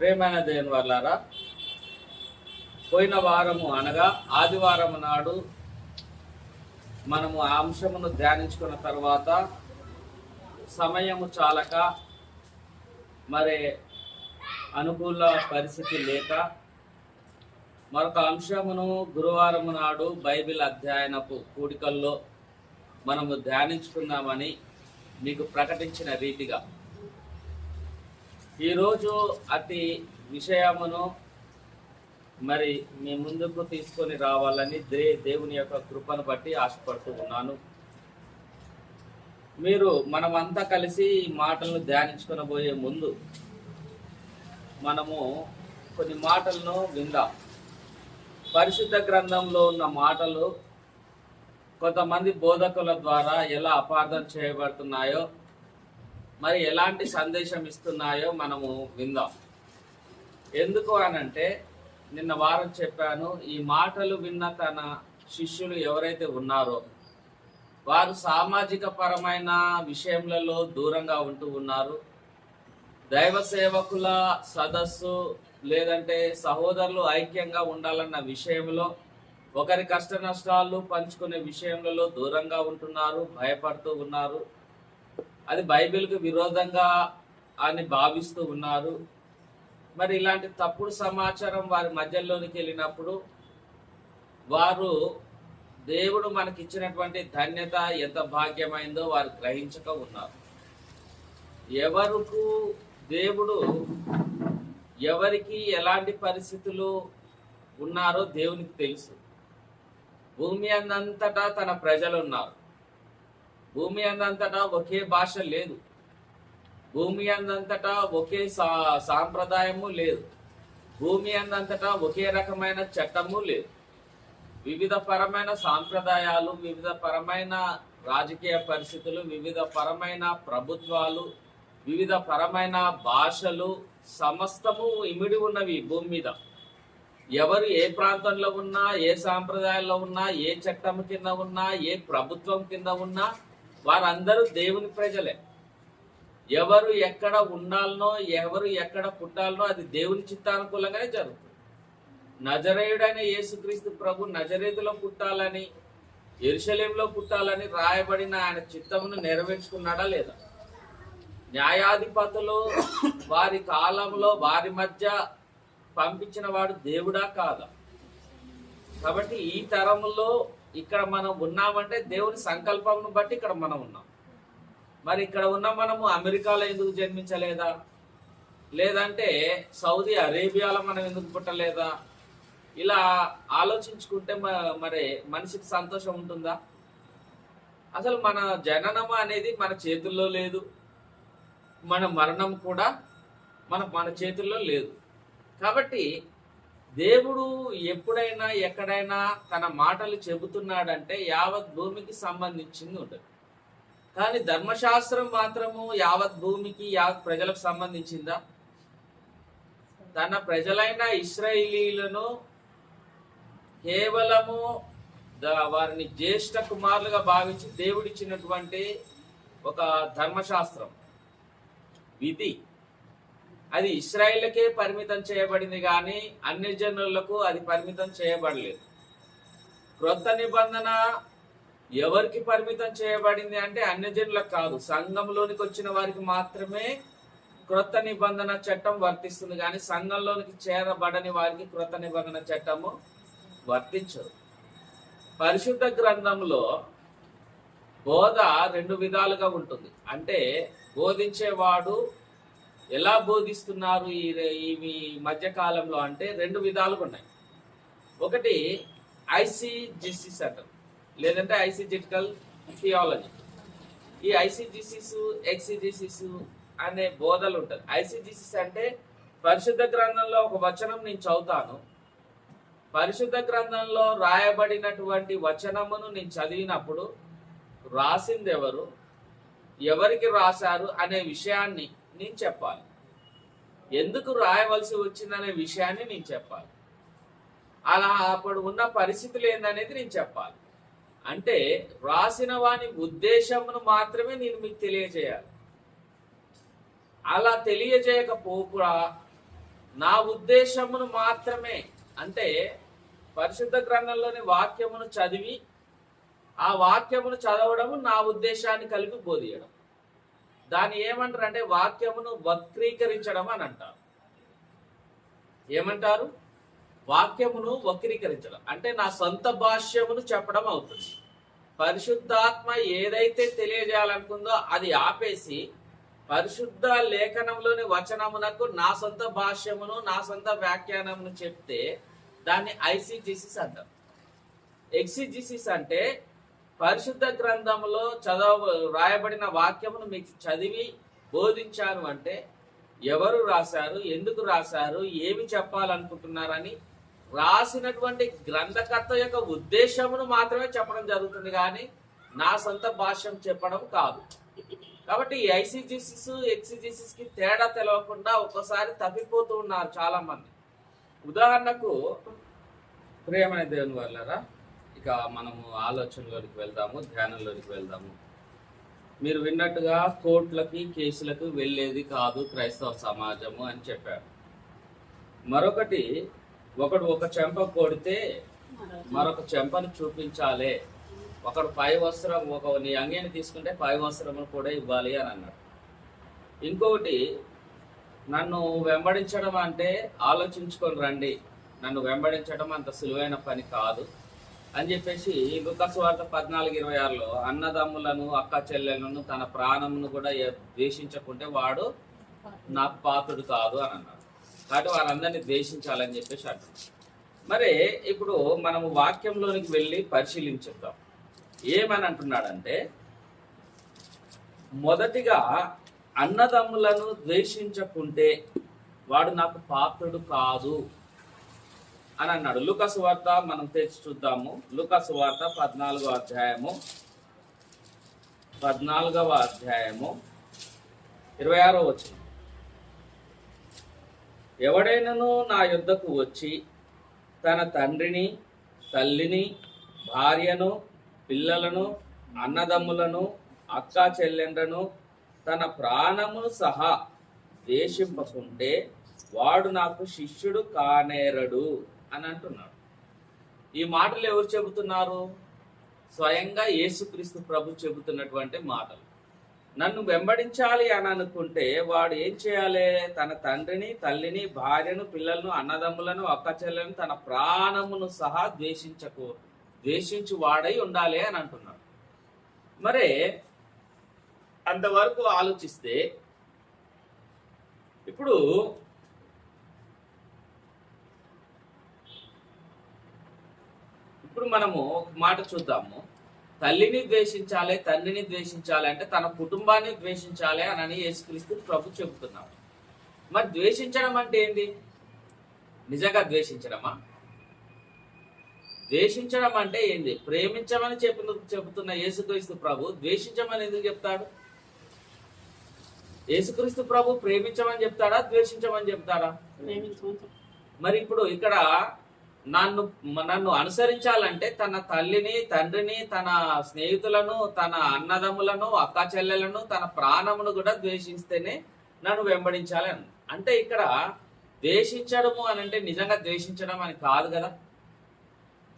ప్రేమైన దేవుని వల్లారా, పోయిన వారము అనగా ఆదివారం నాడు మనము ఆ అంశమును ధ్యానించుకున్న తర్వాత సమయము చాలక మరి అనుకూల పరిస్థితి లేక మరొక అంశమును గురువారం నాడు బైబిల్ అధ్యయనపు కూడికల్లో మనము ధ్యానించుకుందామని మీకు ప్రకటించిన రీతిగా ఈరోజు అతి విషయమును మరి మీ ముందుకు తీసుకొని రావాలని దేవుని యొక్క కృపను బట్టి ఆశపడుతూ ఉన్నాను. మీరు మనమంతా కలిసి ఈ మాటలను ధ్యానించుకొనబోయే ముందు మనము కొన్ని మాటలను విందాం. పరిశుద్ధ గ్రంథంలో ఉన్న మాటలు కొంతమంది బోధకుల ద్వారా ఎలా అపార్థం చేయబడుతున్నాయో, మరి ఎలాంటి సందేశం ఇస్తున్నాయో మనము విందాం. ఎందుకు అనంటే, నిన్న వారం చెప్పాను, ఈ మాటలు విన్న తన శిష్యులు ఎవరైతే ఉన్నారో వారు సామాజిక పరమైన విషయములలో దూరంగా ఉంటూ ఉన్నారు. దైవ సేవకుల సదస్సు లేదంటే సహోదరులు ఐక్యంగా ఉండాలన్న విషయంలో, ఒకరి కష్ట నష్టాలు పంచుకునే విషయంలో దూరంగా ఉంటున్నారు, భయపడుతూ ఉన్నారు. అది బైబిల్కి విరోధంగా అని భావిస్తూ ఉన్నారు. మరి ఇలాంటి తప్పుడు సమాచారం వారి మధ్యలోనికి వెళ్ళినప్పుడు వారు దేవుడు మనకిచ్చినటువంటి ధన్యత ఎంత భాగ్యమైందో వారు గ్రహించక ఉన్నారు. ఎవరికి దేవుడు ఎవరికి ఎలాంటి పరిస్థితులు ఉన్నారో దేవునికి తెలుసు. భూమి అందంతటా తన ప్రజలు ఉన్నారు. భూమి అందంతటా ఒకే భాష లేదు. భూమి అందంతటా ఒకే సాంప్రదాయము లేదు. భూమి అందంతటా ఒకే రకమైన చట్టము లేదు. వివిధ పరమైన సాంప్రదాయాలు, వివిధ పరమైన రాజకీయ పరిస్థితులు, వివిధ పరమైన ప్రభుత్వాలు, వివిధ పరమైన భాషలు సమస్తము ఇమిడి ఉన్నవి భూమి మీద. ఎవరు ఏ ప్రాంతంలో ఉన్నా, ఏ సాంప్రదాయాల్లో ఉన్నా, ఏ చట్టం కింద ఉన్నా, ఏ ప్రభుత్వం కింద ఉన్నా వారందరూ దేవుని ప్రజలే. ఎవరు ఎక్కడ ఉండాలనో, ఎవరు ఎక్కడ పుట్టాలనో అది దేవుని చిత్తానుకూలంగానే జరుగుతుంది. నజరేయుడైన యేసుక్రీస్తు ప్రభు నజరేతులో పుట్టాలని, యెరూషలేములో పుట్టాలని రాయబడిన ఆయన చిత్తమును నెరవేర్చుకున్నాడా లేదా? న్యాయాధిపతులు వారి కాలంలో వారి మధ్య పంపించిన వాడు దేవుడా కాదా? కాబట్టి ఈ తరంలో ఇక్కడ మనం ఉన్నామంటే దేవుని సంకల్పంను బట్టి ఇక్కడ మనం ఉన్నాం. మరి ఇక్కడ ఉన్న మనము అమెరికాలో ఎందుకు జన్మించలేదా? లేదంటే సౌదీ అరేబియాలో మనం ఎందుకు పుట్టలేదా? ఇలా ఆలోచించుకుంటే మరి మనిషికి సంతోషం ఉంటుందా? అసలు మన జననం అనేది మన చేతుల్లో లేదు. మన మరణం కూడా మన చేతుల్లో లేదు. కాబట్టి దేవుడు ఎప్పుడైనా ఎక్కడైనా తన మాటలు చెబుతున్నాడంటే యావత్ భూమికి సంబంధించింది ఉంటుంది. కానీ ధర్మశాస్త్రం మాత్రము యావత్ భూమికి, యావత్ ప్రజలకు సంబంధించిందా? తన ప్రజలైన ఇశ్రాయేలీలను కేవలము వారిని జ్యేష్ఠ కుమారులుగా భావించి దేవుడిచ్చినటువంటి ఒక ధర్మశాస్త్రం, విధి, అది ఇశ్రాయేలుకే పరిమితం చేయబడింది కానీ అన్ని జనులకు అది పరిమితం చేయబడలేదు. క్రొత్త నిబంధన ఎవరికి పరిమితం చేయబడింది అంటే అన్ని జనులకు కాదు, సంఘంలోనికి వచ్చిన వారికి మాత్రమే క్రొత్త నిబంధన చట్టం వర్తిస్తుంది. కానీ సంఘంలోనికి చేరబడని వారికి క్రొత్త నిబంధన చట్టము వర్తించదు. పరిశుద్ధ గ్రంథంలో బోధ రెండు విధాలుగా ఉంటుంది. అంటే బోధించేవాడు ఎలా బోధిస్తున్నారు ఈ మధ్య కాలంలో అంటే రెండు విధాలుగా ఉన్నాయి. ఒకటి ఐసీజీసీస్ అంటారు, లేదంటే ఐసీజెటికల్ థియాలజీ. ఈ ఐసీజీసీస్, ఎక్సీజీసీస్ అనే బోధలు ఉంటుంది. ఐసీజీసీస్ అంటే పరిశుద్ధ గ్రంథంలో ఒక వచనం నేను చదువుతాను, పరిశుద్ధ గ్రంథంలో రాయబడినటువంటి వచనమును నేను చదివినప్పుడు రాసింది ఎవరు, ఎవరికి రాశారు అనే విషయాన్ని నేను చెప్పాలి. ఎందుకు రాయవలసి వచ్చిందనే విషయాన్ని నేను చెప్పాలి. అలా అప్పుడు ఉన్న పరిస్థితులు ఏందనేది నేను చెప్పాలి. అంటే రాసిన వాని ఉద్దేశమును మాత్రమే నేను మీకు తెలియజేయాలి. అలా తెలియజేయకపోకుండా నా ఉద్దేశమును మాత్రమే, అంటే పరిశుద్ధ గ్రంథంలోని వాక్యమును చదివి ఆ వాక్యమును చదవడము నా ఉద్దేశాన్ని కలిపి బోధియడం. దాన్ని ఏమంటారు అంటే వాక్యమును వక్రీకరించడం అని అంటారు. ఏమంటారు? వాక్యమును వక్రీకరించడం అంటే నా సొంత భాష్యమును చెప్పడం అవుతుంది. పరిశుద్ధాత్మ ఏదైతే తెలియజేయాలనుకుందో అది ఆపేసి పరిశుద్ధ లేఖనంలోని వచనమునకు నా సొంత భాష్యమును నా సొంత వ్యాఖ్యానమును చెప్తే దాన్ని ఐసిజిసిస్ అంటారు. ఎక్సిజిసిస్ అంటే పరిశుద్ధ గ్రంథంలో రాయబడిన వాక్యమును మీకు చదివి బోధించాను అంటే ఎవరు రాశారు, ఎందుకు రాశారు, ఏమి చెప్పాలనుకుంటున్నారని రాసినటువంటి గ్రంథకర్త యొక్క ఉద్దేశమును మాత్రమే చెప్పడం జరుగుతుంది, కానీ నా సొంత భాష్యం చెప్పడం కాదు. కాబట్టి ఐసిజిసిస్ ఎక్సిజిసిస్ కి తేడా తెలవకుండా ఒక్కోసారి తప్పిపోతూ ఉన్నారు చాలా మంది. ఉదాహరణకు ప్రియమైన దేవుని వల్లరా, ఇక మనము ఆలోచనలోనికి వెళ్దాము, ధ్యానంలోనికి వెళ్దాము. మీరు విన్నట్టుగా కోర్టులకి కేసులకు వెళ్ళేది కాదు క్రైస్తవ సమాజము అని చెప్పారు. మరొకటి, ఒకడు ఒక చెంప కొడితే మరొక చెంపను చూపించాలి, ఒకడు పై వస్త్రం నీ అంగీని తీసుకుంటే పై వస్త్రమును కూడా ఇవ్వాలి అని అన్నాడు. ఇంకొకటి, నన్ను వెంబడించడం అంటే ఆలోచించుకొని రండి, నన్ను వెంబడించడం అంత సులువైన పని కాదు అని చెప్పేసి లూకాసు వార్త 14:26లో అన్నదమ్ములను అక్క చెల్లెలను తన ప్రాణమును కూడా ద్వేషించకుంటే వాడు నాకు పాత్రుడు కాదు అని అన్నాడు. కాబట్టి వారందరినీ ద్వేషించాలని చెప్పేసి అంటున్నాడు. మరి ఇప్పుడు మనము వాక్యంలోనికి వెళ్ళి పరిశీలించుద్దాం. ఏమని అంటున్నాడంటే, మొదటిగా అన్నదమ్ములను ద్వేషించకుంటే వాడు నాకు పాత్రుడు కాదు అని అన్నాడు. లూకాసు వార్త మనం తెచ్చి చూద్దాము. లూకాసు వార్త 14వ అధ్యాయము 26వ వచనం. ఎవడైనను నా యొద్దకు వచ్చి తన తండ్రిని, తల్లిని, భార్యను, పిల్లలను, అన్నదమ్ములను, అక్కా చెల్లెండ్రను, తన ప్రాణమును సహా ద్వేషింపకుంటే వాడు నాకు శిష్యుడు కానేరడు అని అంటున్నాడు. ఈ మాటలు ఎవరు చెబుతున్నారు? స్వయంగా యేసుక్రీస్తు ప్రభు చెబుతున్నటువంటి మాటలు. నన్ను వెంబడించాలి అని అనుకుంటే వాడు ఏం చేయాలి? తన తండ్రిని, తల్లిని, భార్యను, పిల్లలను, అన్నదమ్ములను, అక్క చెల్లెలను, తన ప్రాణమును సహా ద్వేషించు వాడై ఉండాలి అని అంటున్నాడు. మరి అంతవరకు ఆలోచిస్తే ఇప్పుడు మనము ఒక మాట చూద్దాము. తల్లిని ద్వేషించాలి, తండ్రిని ద్వేషించాలి అంటే తన కుటుంబాన్ని ద్వేషించాలి అని యేసుక్రీస్తు ప్రభు చెబుతున్నాడు. మరి ద్వేషించడం అంటే ఏంటి? నిజంగా ద్వేషించడమా? ద్వేషించడం అంటే ఏంది? ప్రేమించమని చెబుతున్న యేసుక్రీస్తు ప్రభు ద్వేషించమని ఎందుకు చెప్తాడు? యేసుక్రీస్తు ప్రభు ప్రేమించమని చెప్తాడా, ద్వేషించమని చెప్తాడా? మరి ఇప్పుడు ఇక్కడ నన్ను అనుసరించాలంటే తన తల్లిని, తండ్రిని, తన స్నేహితులను, తన అన్నదమ్ములను, అక్క చెల్లెలను, తన ప్రాణమును కూడా ద్వేషిస్తేనే నన్ను వెంబడించాలి అంటే ఇక్కడ ద్వేషించడము అని అంటే నిజంగా ద్వేషించడం అని కాదు కదా.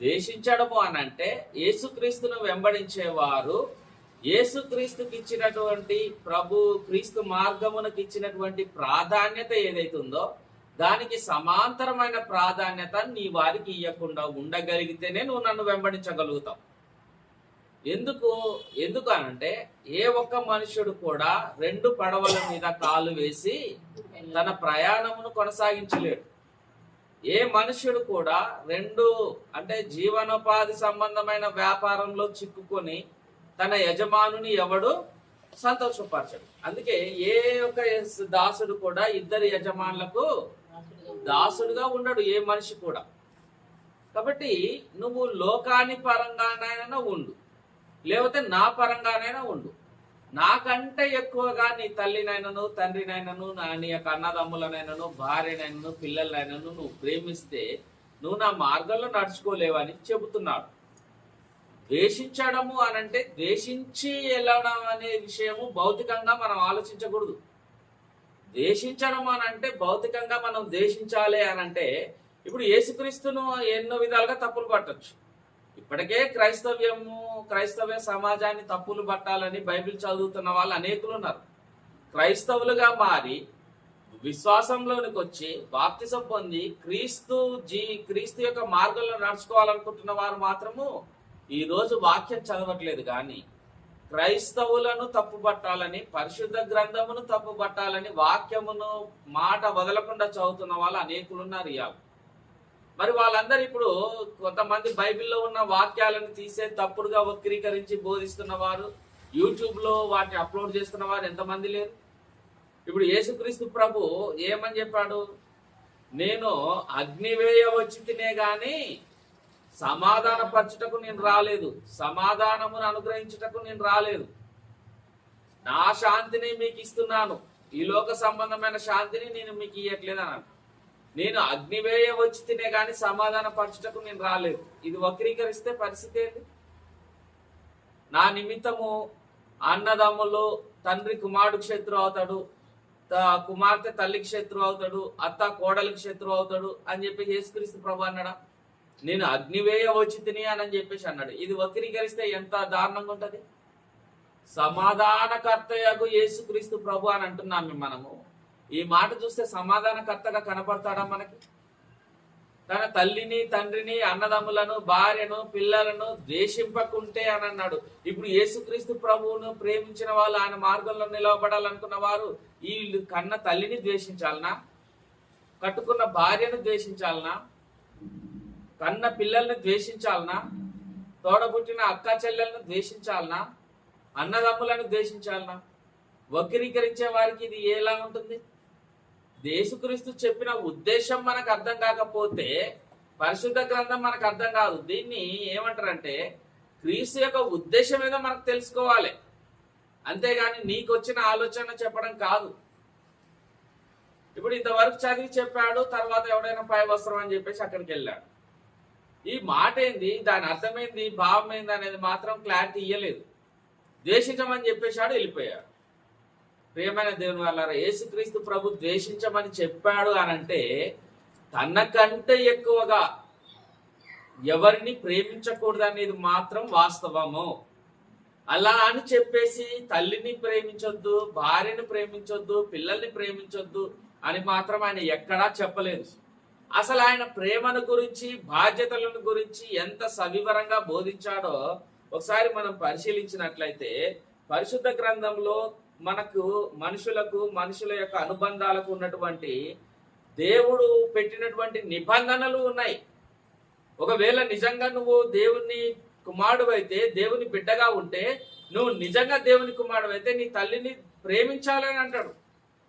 ద్వేషించడము అని అంటే యేసుక్రీస్తును వెంబడించేవారు యేసుక్రీస్తుకి ఇచ్చినటువంటి ప్రభు క్రీస్తు మార్గమునకు ఇచ్చినటువంటి ప్రాధాన్యత ఏదైతే ఉందో దానికి సమాంతరమైన ప్రాధాన్యత నీ వారికి ఇవ్వకుండా ఉండగలిగితేనే నువ్వు నన్ను వెంబడించగలుగుతావు. ఎందుకు అనంటే ఏ ఒక్క మనుషుడు కూడా 2 పడవల మీద కాలు వేసి తన ప్రయాణమును కొనసాగించలేడు. ఏ మనుష్యుడు కూడా 2 అంటే జీవనోపాధి సంబంధమైన వ్యాపారంలో చిక్కుకొని తన యజమానుని ఎవడు సంతోషపరచడు. అందుకే ఏ ఒక్క దాసుడు కూడా 2 యజమానులకు దాసుడుగా ఉండడు, ఏ మనిషి కూడా. కాబట్టి నువ్వు లోకాని పరంగానైనా ఉండు, లేకపోతే నా పరంగానైనా ఉండు. నాకంటే ఎక్కువగా నీ తల్లినైనను, తండ్రినైనను, నీ యొక్క అన్నదమ్ములనైనను, భార్యనైనను, పిల్లలనైనను నువ్వు ప్రేమిస్తే నువ్వు నా మార్గంలో నడుచుకోలేవని చెబుతున్నాడు. ద్వేషించడము అనంటే ద్వేషించి వెళ్ళడం అనే విషయము భౌతికంగా మనం ఆలోచించకూడదు. ద్వేషించడం అని అంటే భౌతికంగా మనం ద్వేషించాలి అని అంటే ఇప్పుడు యేసుక్రీస్తును ఎన్నో విధాలుగా తప్పులు పట్టొచ్చు. ఇప్పటికే క్రైస్తవ్య సమాజాన్ని తప్పులు పట్టాలని బైబిల్ చదువుతున్న వాళ్ళు అనేకులు ఉన్నారు. క్రైస్తవులుగా మారి విశ్వాసంలోనికి వచ్చి బాప్తిసం పొంది క్రీస్తు యొక్క మార్గంలో నడుచుకోవాలనుకుంటున్న వారు మాత్రము ఈ రోజు వాక్యం చదవట్లేదు. కానీ క్రైస్తవులను తప్పుపట్టాలని, పరిశుద్ధ గ్రంథమును తప్పుపట్టాలని వాక్యమును మాట వదలకుండా చదువుతున్న వాళ్ళు అనేకులు ఉన్నారు ఇవాళ. మరి వాళ్ళందరూ ఇప్పుడు కొంతమంది బైబిల్లో ఉన్న వాక్యాలను తీసే తప్పుడుగా వక్రీకరించి బోధిస్తున్న వారు, యూట్యూబ్లో వాటిని అప్లోడ్ చేస్తున్న వారు ఎంతమంది లేరు? ఇప్పుడు యేసుక్రీస్తు ప్రభు ఏమని చెప్పాడు? నేను అగ్నివేయ వచ్చి తినే గాని సమాధానపరచుటకు నేను రాలేదు, సమాధానమును అనుగ్రహించుటకు నేను రాలేదు, నా శాంతిని మీకు ఇస్తున్నాను, ఈ లోక సంబంధమైన శాంతిని నేను మీకు ఇవ్వట్లేదు అన్నాడు. నేను అగ్నివేయ వచ్చి తినే గాని సమాధాన పరచుటకు నేను రాలేదు. ఇది వక్రీకరిస్తే పరిస్థితి ఏంటి? నా నిమిత్తము అన్నదమ్ములు తండ్రి కుమారుడికి శత్రువు అవుతాడు, కుమార్తె తల్లికి శత్రువు అవుతాడు, అత్త కోడలికి శత్రువు అవుతాడు అని చెప్పి యేసుక్రీస్తు ప్రభు అన్నాడా? నేను అగ్నివేయ వచ్చి తిని అని చెప్పేసి అన్నాడు. ఇది వక్రీకరిస్తే ఎంత దారుణంగా ఉంటది? సమాధానకర్తయగు యేసుక్రీస్తు ప్రభు అని అంటున్నాము మనము. ఈ మాట చూస్తే సమాధానకర్తగా కనపడతాడా మనకి? తన తల్లిని, తండ్రిని, అన్నదమ్ములను, భార్యను, పిల్లలను ద్వేషింపకుంటే అని అన్నాడు. ఇప్పుడు యేసుక్రీస్తు ప్రభువును ప్రేమించిన వాళ్ళు, ఆయన మార్గంలో నిలవబడాలనుకున్న వారు ఈ కన్న తల్లిని ద్వేషించాలనా? కట్టుకున్న భార్యను ద్వేషించాలనా? కన్న పిల్లల్ని ద్వేషించాలనా? తోడబుట్టిన అక్క చెల్లెలను ద్వేషించాలనా? అన్నదమ్ములను ద్వేషించాలనా? వక్రీకరించే వారికి ఇది ఎలా ఉంటుంది? యేసుక్రీస్తు చెప్పిన ఉద్దేశం మనకు అర్థం కాకపోతే పరిశుద్ధ గ్రంథం మనకు అర్థం కాదు. దీన్ని ఏమంటారంటే క్రీస్తు యొక్క ఉద్దేశం ఏదో మనకు తెలుసుకోవాలి, అంతేగాని నీకు వచ్చిన ఆలోచన చెప్పడం కాదు. ఇప్పుడు ఇంతవరకు చదివి చెప్పాడు, తర్వాత ఎవడైనా పై వస్త్రం అని చెప్పేసి అక్కడికి వెళ్ళాడు. ఈ మాట ఏంది, దాని అర్థమైంది, భావం ఏంది అనేది మాత్రం క్లారిటీ ఇయ్యలేదు. ద్వేషించమని చెప్పేశాడు, వెళ్ళిపోయాడు. ప్రియమైన దేవుని వాళ్ళారా, యేసుక్రీస్తు ప్రభు ద్వేషించమని చెప్పాడు అనంటే తనకంటే ఎక్కువగా ఎవరిని ప్రేమించకూడదు అనేది మాత్రం వాస్తవము. అలా అని చెప్పేసి తల్లిని ప్రేమించొద్దు, భార్యను ప్రేమించొద్దు, పిల్లల్ని ప్రేమించొద్దు అని మాత్రం ఆయన ఎక్కడా చెప్పలేదు. అసలు ఆయన ప్రేమను గురించి, బాధ్యతలను గురించి ఎంత సవివరంగా బోధించాడో ఒకసారి మనం పరిశీలించినట్లయితే పరిశుద్ధ గ్రంథంలో మనుషుల యొక్క అనుబంధాలకు ఉన్నటువంటి దేవుడు పెట్టినటువంటి నిబంధనలు ఉన్నాయి. ఒకవేళ నిజంగా నువ్వు దేవుని కుమారుడు అయితే, దేవుని బిడ్డగా ఉంటే, నువ్వు నిజంగా దేవుని కుమారుడు అయితే నీ తల్లిని ప్రేమించాలని అంటాడు,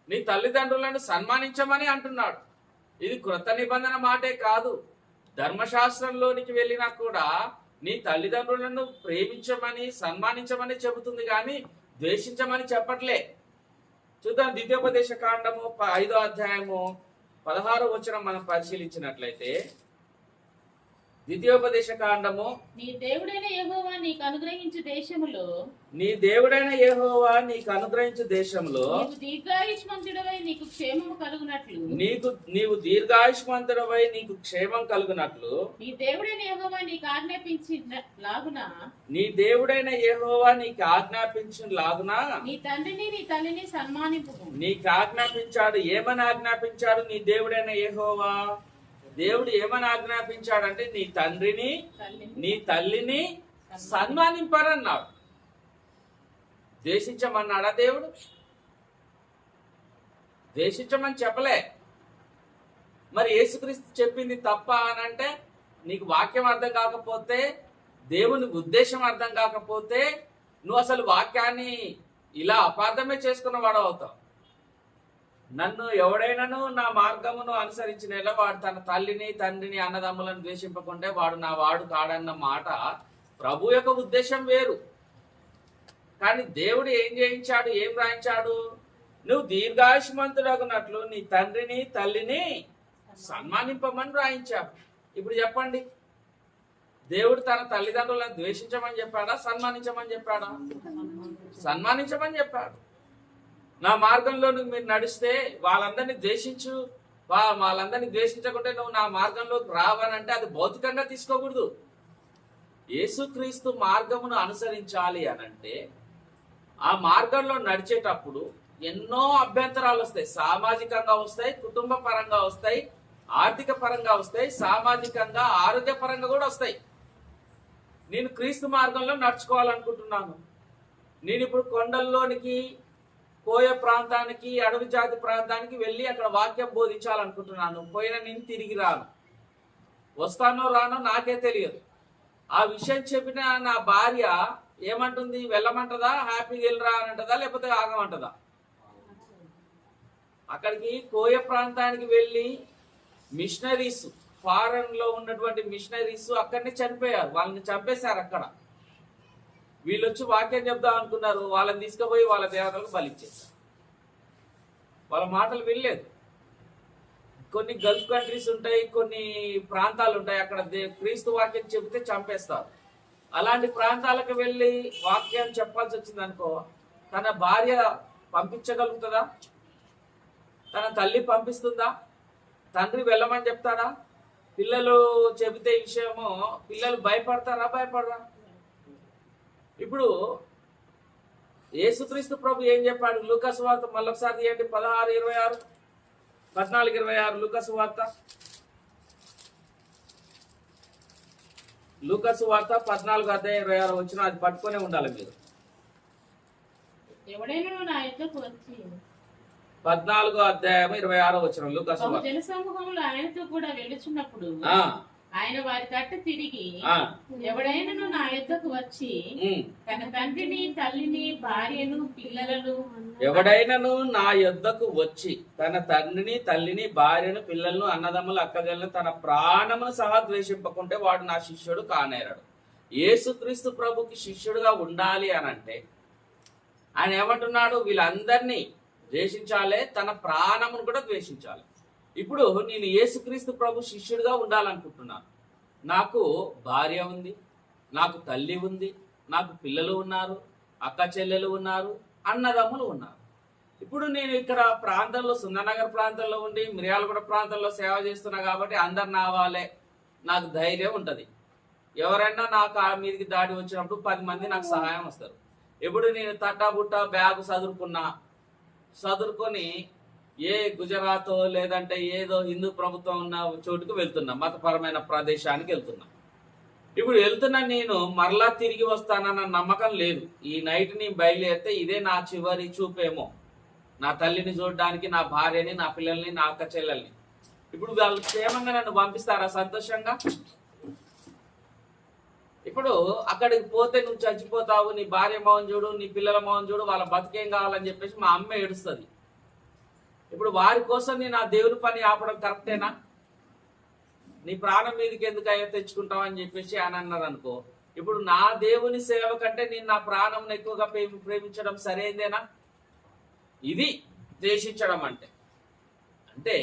నీ తల్లిదండ్రులను సన్మానించమని అంటున్నాడు. ఇది క్రొత్త నిబంధన మాటే కాదు. ధర్మశాస్త్రంలోనికి వెళ్ళినా కూడా నీ తల్లిదండ్రులను ప్రేమించమని, సన్మానించమని చెబుతుంది, కానీ ద్వేషించమని చెప్పట్లే. చూద్దాం, ద్వితీయోపదేశ కాండము 5వ అధ్యాయము 16వ వచనం మనం పరిశీలించినట్లయితే, ద్వితీయోపదేశ కాండము, నీ దేవుడైన యెహోవా నీకు అనుగ్రహించు దేశములో నీవు దీర్ఘాయుష్మంతుడవై నీకు క్షేమము కలుగునట్లు నీవు దీర్ఘాయుష్మంతుడవై నీకు క్షేమం కలుగునట్లు నీ దేవుడైన యెహోవా నీకు ఆజ్ఞాపించిన లాగున నీ తండ్రిని నీ తల్లిని సన్మానింపు. నీకు ఆజ్ఞాపించాడు. ఏమని ఆజ్ఞాపించాడు? నీ దేవుడైన యెహోవా దేవుడు ఏమని ఆజ్ఞాపించాడంటే నీ తండ్రిని నీ తల్లిని సన్మానింపారన్నాడు. ద్వేషించమన్నాడా దేవుడు? ద్వేషించమని చెప్పలే. మరి యేసుక్రీస్తు చెప్పింది తప్ప అనంటే, నీకు వాక్యం అర్థం కాకపోతే, దేవుని ఉద్దేశం అర్థం కాకపోతే నువ్వు అసలు వాక్యాన్ని ఇలా అపార్థమే చేసుకున్న వాడు అవుతావు. నన్ను ఎవడైనాను నా మార్గమును అనుసరించిన వాడు తన తల్లిని, తండ్రిని, అన్నదమ్ములను ద్వేషింపకుంటే వాడు నా వాడు కాడన్న మాట ప్రభు యొక్క ఉద్దేశం వేరు. కానీ దేవుడు ఏం చేయించాడు, ఏం రాయించాడు? నువ్వు దీర్ఘాయుష్మంతుడగునట్లు నీ తండ్రిని, తల్లిని సన్మానింపమని రాయించాడు. ఇప్పుడు చెప్పండి, దేవుడు తన తల్లిదండ్రులను ద్వేషించమని చెప్పాడా, సన్మానించమని చెప్పాడా? సన్మానించమని చెప్పాడు. నా మార్గంలో మీరు నడిస్తే వాళ్ళందరినీ ద్వేషించు, వాళ్ళందరినీ ద్వేషించకుంటే నువ్వు నా మార్గంలోకి రావనంటే అది భౌతికంగా తీసుకోకూడదు. యేసుక్రీస్తు మార్గమును అనుసరించాలి అనంటే ఆ మార్గంలో నడిచేటప్పుడు ఎన్నో అభ్యంతరాలు వస్తాయి. సామాజికంగా వస్తాయి, కుటుంబ పరంగా వస్తాయి, ఆర్థిక పరంగా వస్తాయి, సామాజికంగా ఆరోగ్య పరంగా కూడా వస్తాయి. నేను క్రీస్తు మార్గంలో నడుచుకోవాలనుకుంటున్నాను. నేను ఇప్పుడు కొండల్లోనికి, కోయ ప్రాంతానికి, అడవి జాతి ప్రాంతానికి వెళ్ళి అక్కడ వాక్యం బోధించాలనుకుంటున్నాను. పోయిన నేను తిరిగి రాను, వస్తానో రానో నాకే తెలియదు. ఆ విషయం చెప్పిన నా భార్య ఏమంటుంది? వెళ్ళమంటదా, హ్యాపీగా వెళ్ళరా అని అంటదా, లేకపోతే ఆగమంటదా? అక్కడికి కోయ ప్రాంతానికి వెళ్ళి మిషనరీస్, ఫారెన్ లో ఉన్నటువంటి మిషనరీస్ అక్కడనే చనిపోయారు. వాళ్ళని చంపేశారు అక్కడ. వీళ్ళు వచ్చి వాక్యం చెప్దాం అనుకున్నారు, వాళ్ళని తీసుకుపోయి వాళ్ళ దేవతలకు బలిచ్చేశారు. వాళ్ళ మాటలు వినలేదు. కొన్ని గల్ఫ్ కంట్రీస్ ఉంటాయి, కొన్ని ప్రాంతాలు ఉంటాయి, అక్కడ క్రీస్తు వాక్యం చెబితే చంపేస్తారు. అలాంటి ప్రాంతాలకు వెళ్ళి వాక్యం చెప్పాల్సి వచ్చింది అనుకో, తన భార్య పంపించగలుగుతుందా? తన తల్లి పంపిస్తుందా? తండ్రి వెళ్ళమని చెప్తాడా? పిల్లలు చెబితే విషయము పిల్లలు భయపడతారా? భయపడరా? ఇప్పుడు యేసుక్రీస్తు ప్రభు ఏం చెప్పాడు? లూకాసు వార్త మళ్ళొకసారి తీయండి, 16:26, 14:26. లూకాసు వార్త 14:26 వచ్చిన అది పట్టుకునే ఉండాలి మీరు. ఎవడైనా నా యొద్దకు వచ్చి 14:26 లూకాసు వార్త. జనసమూహంలో ఆయనతో కూడా వెళ్ళుచున్నప్పుడు ఆయన వారి తట్టు తిరిగి, ఎవడైనా నా యొద్దకు వచ్చి తన తండ్రిని, తల్లిని, భార్యను, పిల్లలను, ఎవడైనాను నా యొద్దకు వచ్చి తన తండ్రిని, తల్లిని, భార్యను, పిల్లలను, అన్నదమ్ములు, అక్కజల్లను, తన ప్రాణమును సహా ద్వేషింపకుంటే వాడు నా శిష్యుడు కానేరాడు. యేసుక్రీస్తు ప్రభుకి శిష్యుడుగా ఉండాలి అనంటే ఆయన ఏమంటున్నాడు? వీళ్ళందరినీ ద్వేషించాలి, తన ప్రాణమును కూడా ద్వేషించాలి. ఇప్పుడు నేను యేసుక్రీస్తు ప్రభు శిష్యుడిగా ఉండాలనుకుంటున్నాను. నాకు భార్య ఉంది, నాకు తల్లి ఉంది, నాకు పిల్లలు ఉన్నారు, అక్క చెల్లెలు ఉన్నారు, అన్నదమ్ములు ఉన్నారు. ఇప్పుడు నేను ఇక్కడ ప్రాంతంలో, సుందరనగర్ ప్రాంతంలో ఉండి మిర్యాలగూడ ప్రాంతంలో సేవ చేస్తున్నా కాబట్టి అందరు నావాలే, నాకు ధైర్యం ఉంటుంది. ఎవరైనా నాకు ఆ మీదకి దాడి వచ్చినప్పుడు 10 మంది నాకు సహాయం వస్తారు. ఇప్పుడు నేను తట్టాబుట్ట బ్యాగు చదురుకొని ఏ గుజరాత్ లేదంటే ఏదో హిందూ ప్రభుత్వం ఉన్న చోటుకు వెళ్తున్నా, మతపరమైన ప్రదేశానికి వెళ్తున్నా. ఇప్పుడు వెళ్తున్నా, నేను మరలా తిరిగి వస్తానన్న నమ్మకం లేదు. ఈ నైట్ ని బయలుదేరితే ఇదే నా చివరి చూపేమో, నా తల్లిని చూడడానికి, నా భార్యని, నా పిల్లల్ని, నా అక్క చెల్లెల్ని. ఇప్పుడు వాళ్ళు క్షేమంగా నన్ను పంపిస్తారా సంతోషంగా? ఇప్పుడు అక్కడికి పోతే నువ్వు చచ్చిపోతావు, నీ భార్య మౌన్ చూడు, నీ పిల్లల మౌన్ చూడు, వాళ్ళ బతికేం కావాలని చెప్పేసి మా అమ్మ ఏడుస్తుంది. ఇప్పుడు వారి కోసం నేను ఆ దేవుని పని ఆపడం కరెక్టేనా? నీ ప్రాణం మీదకి ఎందుకు అయ్యో తెచ్చుకుంటావు అని చెప్పేసి అని అన్నారు అనుకో. ఇప్పుడు నా దేవుని సేవ కంటే నేను నా ప్రాణం ఎక్కువగా ప్రేమించడం సరైందేనా? ఇది ద్వేషించడం అంటే. అంటే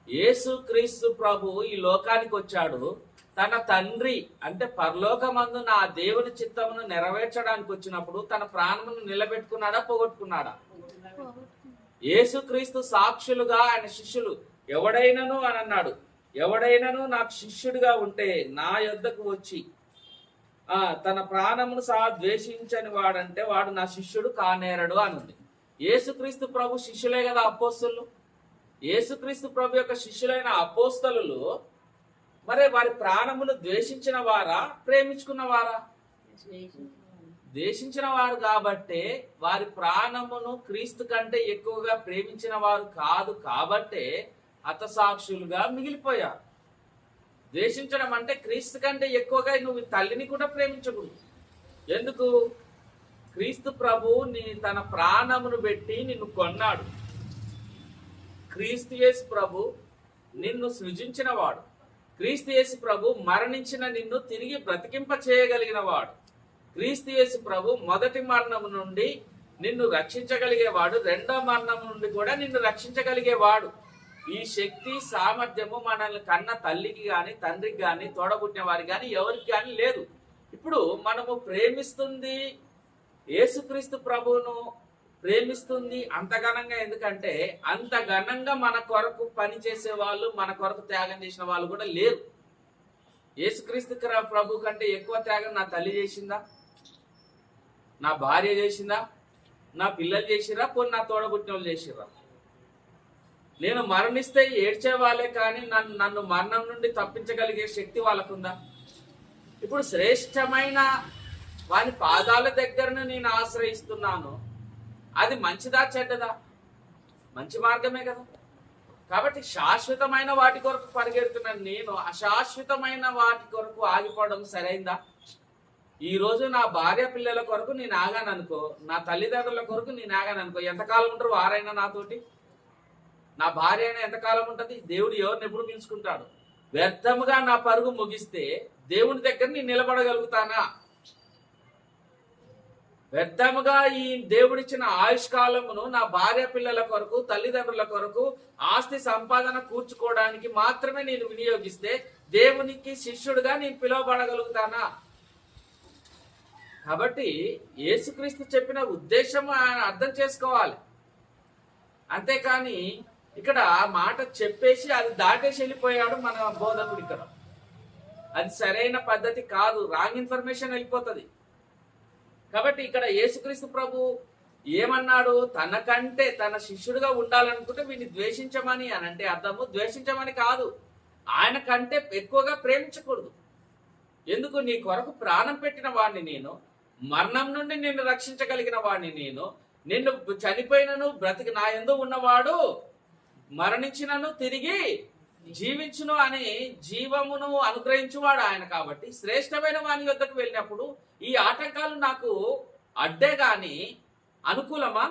యేసుక్రీస్తు ప్రభు ఈ లోకానికి వచ్చాడు, తన తండ్రి అంటే పరలోకమందు నా దేవుని చిత్తమును నెరవేర్చడానికి వచ్చినప్పుడు తన ప్రాణమును నిలబెట్టుకున్నాడా, పోగొట్టుకున్నాడా? యేసుక్రీస్తు సాక్షులుగా ఆయన శిష్యులు ఎవడైనను అని అన్నాడు, ఎవడైనను నాకు శిష్యుడిగా ఉంటే నా యొద్దకు వచ్చి తన ప్రాణమును సహా ద్వేషించని వాడంటే వాడు నా శిష్యుడు కానేరడు అని ఉంది. యేసుక్రీస్తు ప్రభు శిష్యులే కదా అపోస్తలు. యేసుక్రీస్తు ప్రభు యొక్క శిష్యులైన అపోస్తలు మరి వారి ప్రాణమును ద్వేషించిన వారా, ప్రేమించుకున్న వారా? ద్వేషించిన వారు కాబట్టే వారి ప్రాణమును క్రీస్తు కంటే ఎక్కువగా ప్రేమించిన వారు కాదు కాబట్టే హతసాక్షులుగా మిగిలిపోయారు. ద్వేషించడం అంటే క్రీస్తు కంటే ఎక్కువగా నువ్వు తల్లిని కూడా ప్రేమించకూడదు. ఎందుకు? క్రీస్తు ప్రభు తన ప్రాణమును పెట్టి నిన్ను కొన్నాడు. క్రీస్తు యేసు ప్రభు నిన్ను సృజించిన వాడు. క్రీస్తు యేసు ప్రభు మరణించిన నిన్ను తిరిగి బ్రతికింప చేయగలిగిన వాడు. క్రీస్తు యేసు ప్రభు మొదటి మరణము నుండి నిన్ను రక్షించగలిగేవాడు, రెండో మరణం నుండి కూడా నిన్ను రక్షించగలిగేవాడు. ఈ శక్తి సామర్థ్యము మనల్ని కన్న తల్లికి గాని, తండ్రికి గాని, తోడబుట్టిన వారికి గాని, ఎవరికి గాని లేదు. ఇప్పుడు మనము ప్రేమిస్తుంది యేసుక్రీస్తు ప్రభువును, ప్రేమిస్తుంది అంత ఘనంగా. ఎందుకంటే అంత ఘనంగా మన కొరకు పని చేసే వాళ్ళు, మన కొరకు త్యాగం చేసిన వాళ్ళు కూడా లేరు. యేసుక్రీస్తు ప్రభు కంటే ఎక్కువ త్యాగం నా తల్లి చేసిందా, నా భార్య చేసిందా, నా పిల్లలు చేసిరా, పోనీ నా తోడబుట్టిన వాళ్ళు చేసిరా? నేను మరణిస్తే ఏడ్చే వాళ్ళే కానీ నన్ను మరణం నుండి తప్పించగలిగే శక్తి వాళ్ళకుందా? ఇప్పుడు శ్రేష్టమైన వాని పాదాల దగ్గరను నేను ఆశ్రయిస్తున్నాను. అది మంచిదా చెడ్డదా? మంచి మార్గమే కదా. కాబట్టి శాశ్వతమైన వాటి కొరకు పరిగెడుతున్నాను నేను, అశాశ్వతమైన వాటి కొరకు ఆగిపోవడం సరైందా? ఈ రోజు నా భార్య పిల్లల కొరకు నేను ఆగాను అనుకో, నా తల్లిదండ్రుల కొరకు నేను ఆగాను అనుకో, ఎంతకాలం ఉంటారు వారైనా నాతోటి? నా భార్య అయినా ఎంతకాలం ఉంటుంది? దేవుడు ఎవరిని ఎప్పుడు పిలుచుకుంటాడు? వ్యర్థముగా నా పరుగు ముగిస్తే దేవుని దగ్గర నేను నిలబడగలుగుతానా? వ్యర్థముగా ఈ దేవుడిచ్చిన ఆయుష్కాలమును నా భార్య పిల్లల కొరకు, తల్లిదండ్రుల కొరకు, ఆస్తి సంపాదన కూర్చుకోవడానికి మాత్రమే నేను వినియోగిస్తే దేవునికి శిష్యుడిగా నేను పిలువబడగలుగుతానా? కాబట్టి యేసుక్రీస్తు చెప్పిన ఉద్దేశం ఆయన అర్థం చేసుకోవాలి. అంతేకాని ఇక్కడ మాట చెప్పేసి అది దాటేసి వెళ్ళిపోయాడు మన బోధకుడు. ఇక్కడ అది సరైన పద్ధతి కాదు, రాంగ్ ఇన్ఫర్మేషన్ వెళ్ళిపోతుంది. కాబట్టి ఇక్కడ యేసుక్రీస్తు ప్రభు ఏమన్నాడు? తనకంటే తన శిష్యుడిగా ఉండాలనుకుంటే వీడిని ద్వేషించమని అని అంటే అర్థము ద్వేషించమని కాదు, ఆయన కంటే ఎక్కువగా ప్రేమించకూడదు. ఎందుకు? నీ కొరకు ప్రాణం పెట్టిన వాడిని నేను, మరణం నుండి నిన్ను రక్షించగలిగిన వాడిని నేను, నిన్ను చనిపోయినను బ్రతికి నా యందు ఉన్నవాడు మరణించినను తిరిగి జీవించును అని జీవమును అనుగ్రహించువాడు ఆయన. కాబట్టి శ్రేష్టమైన వాని యొద్దకు వెళ్ళినప్పుడు ఈ ఆటంకాలు నాకు అడ్డే గాని అనుకూలమా?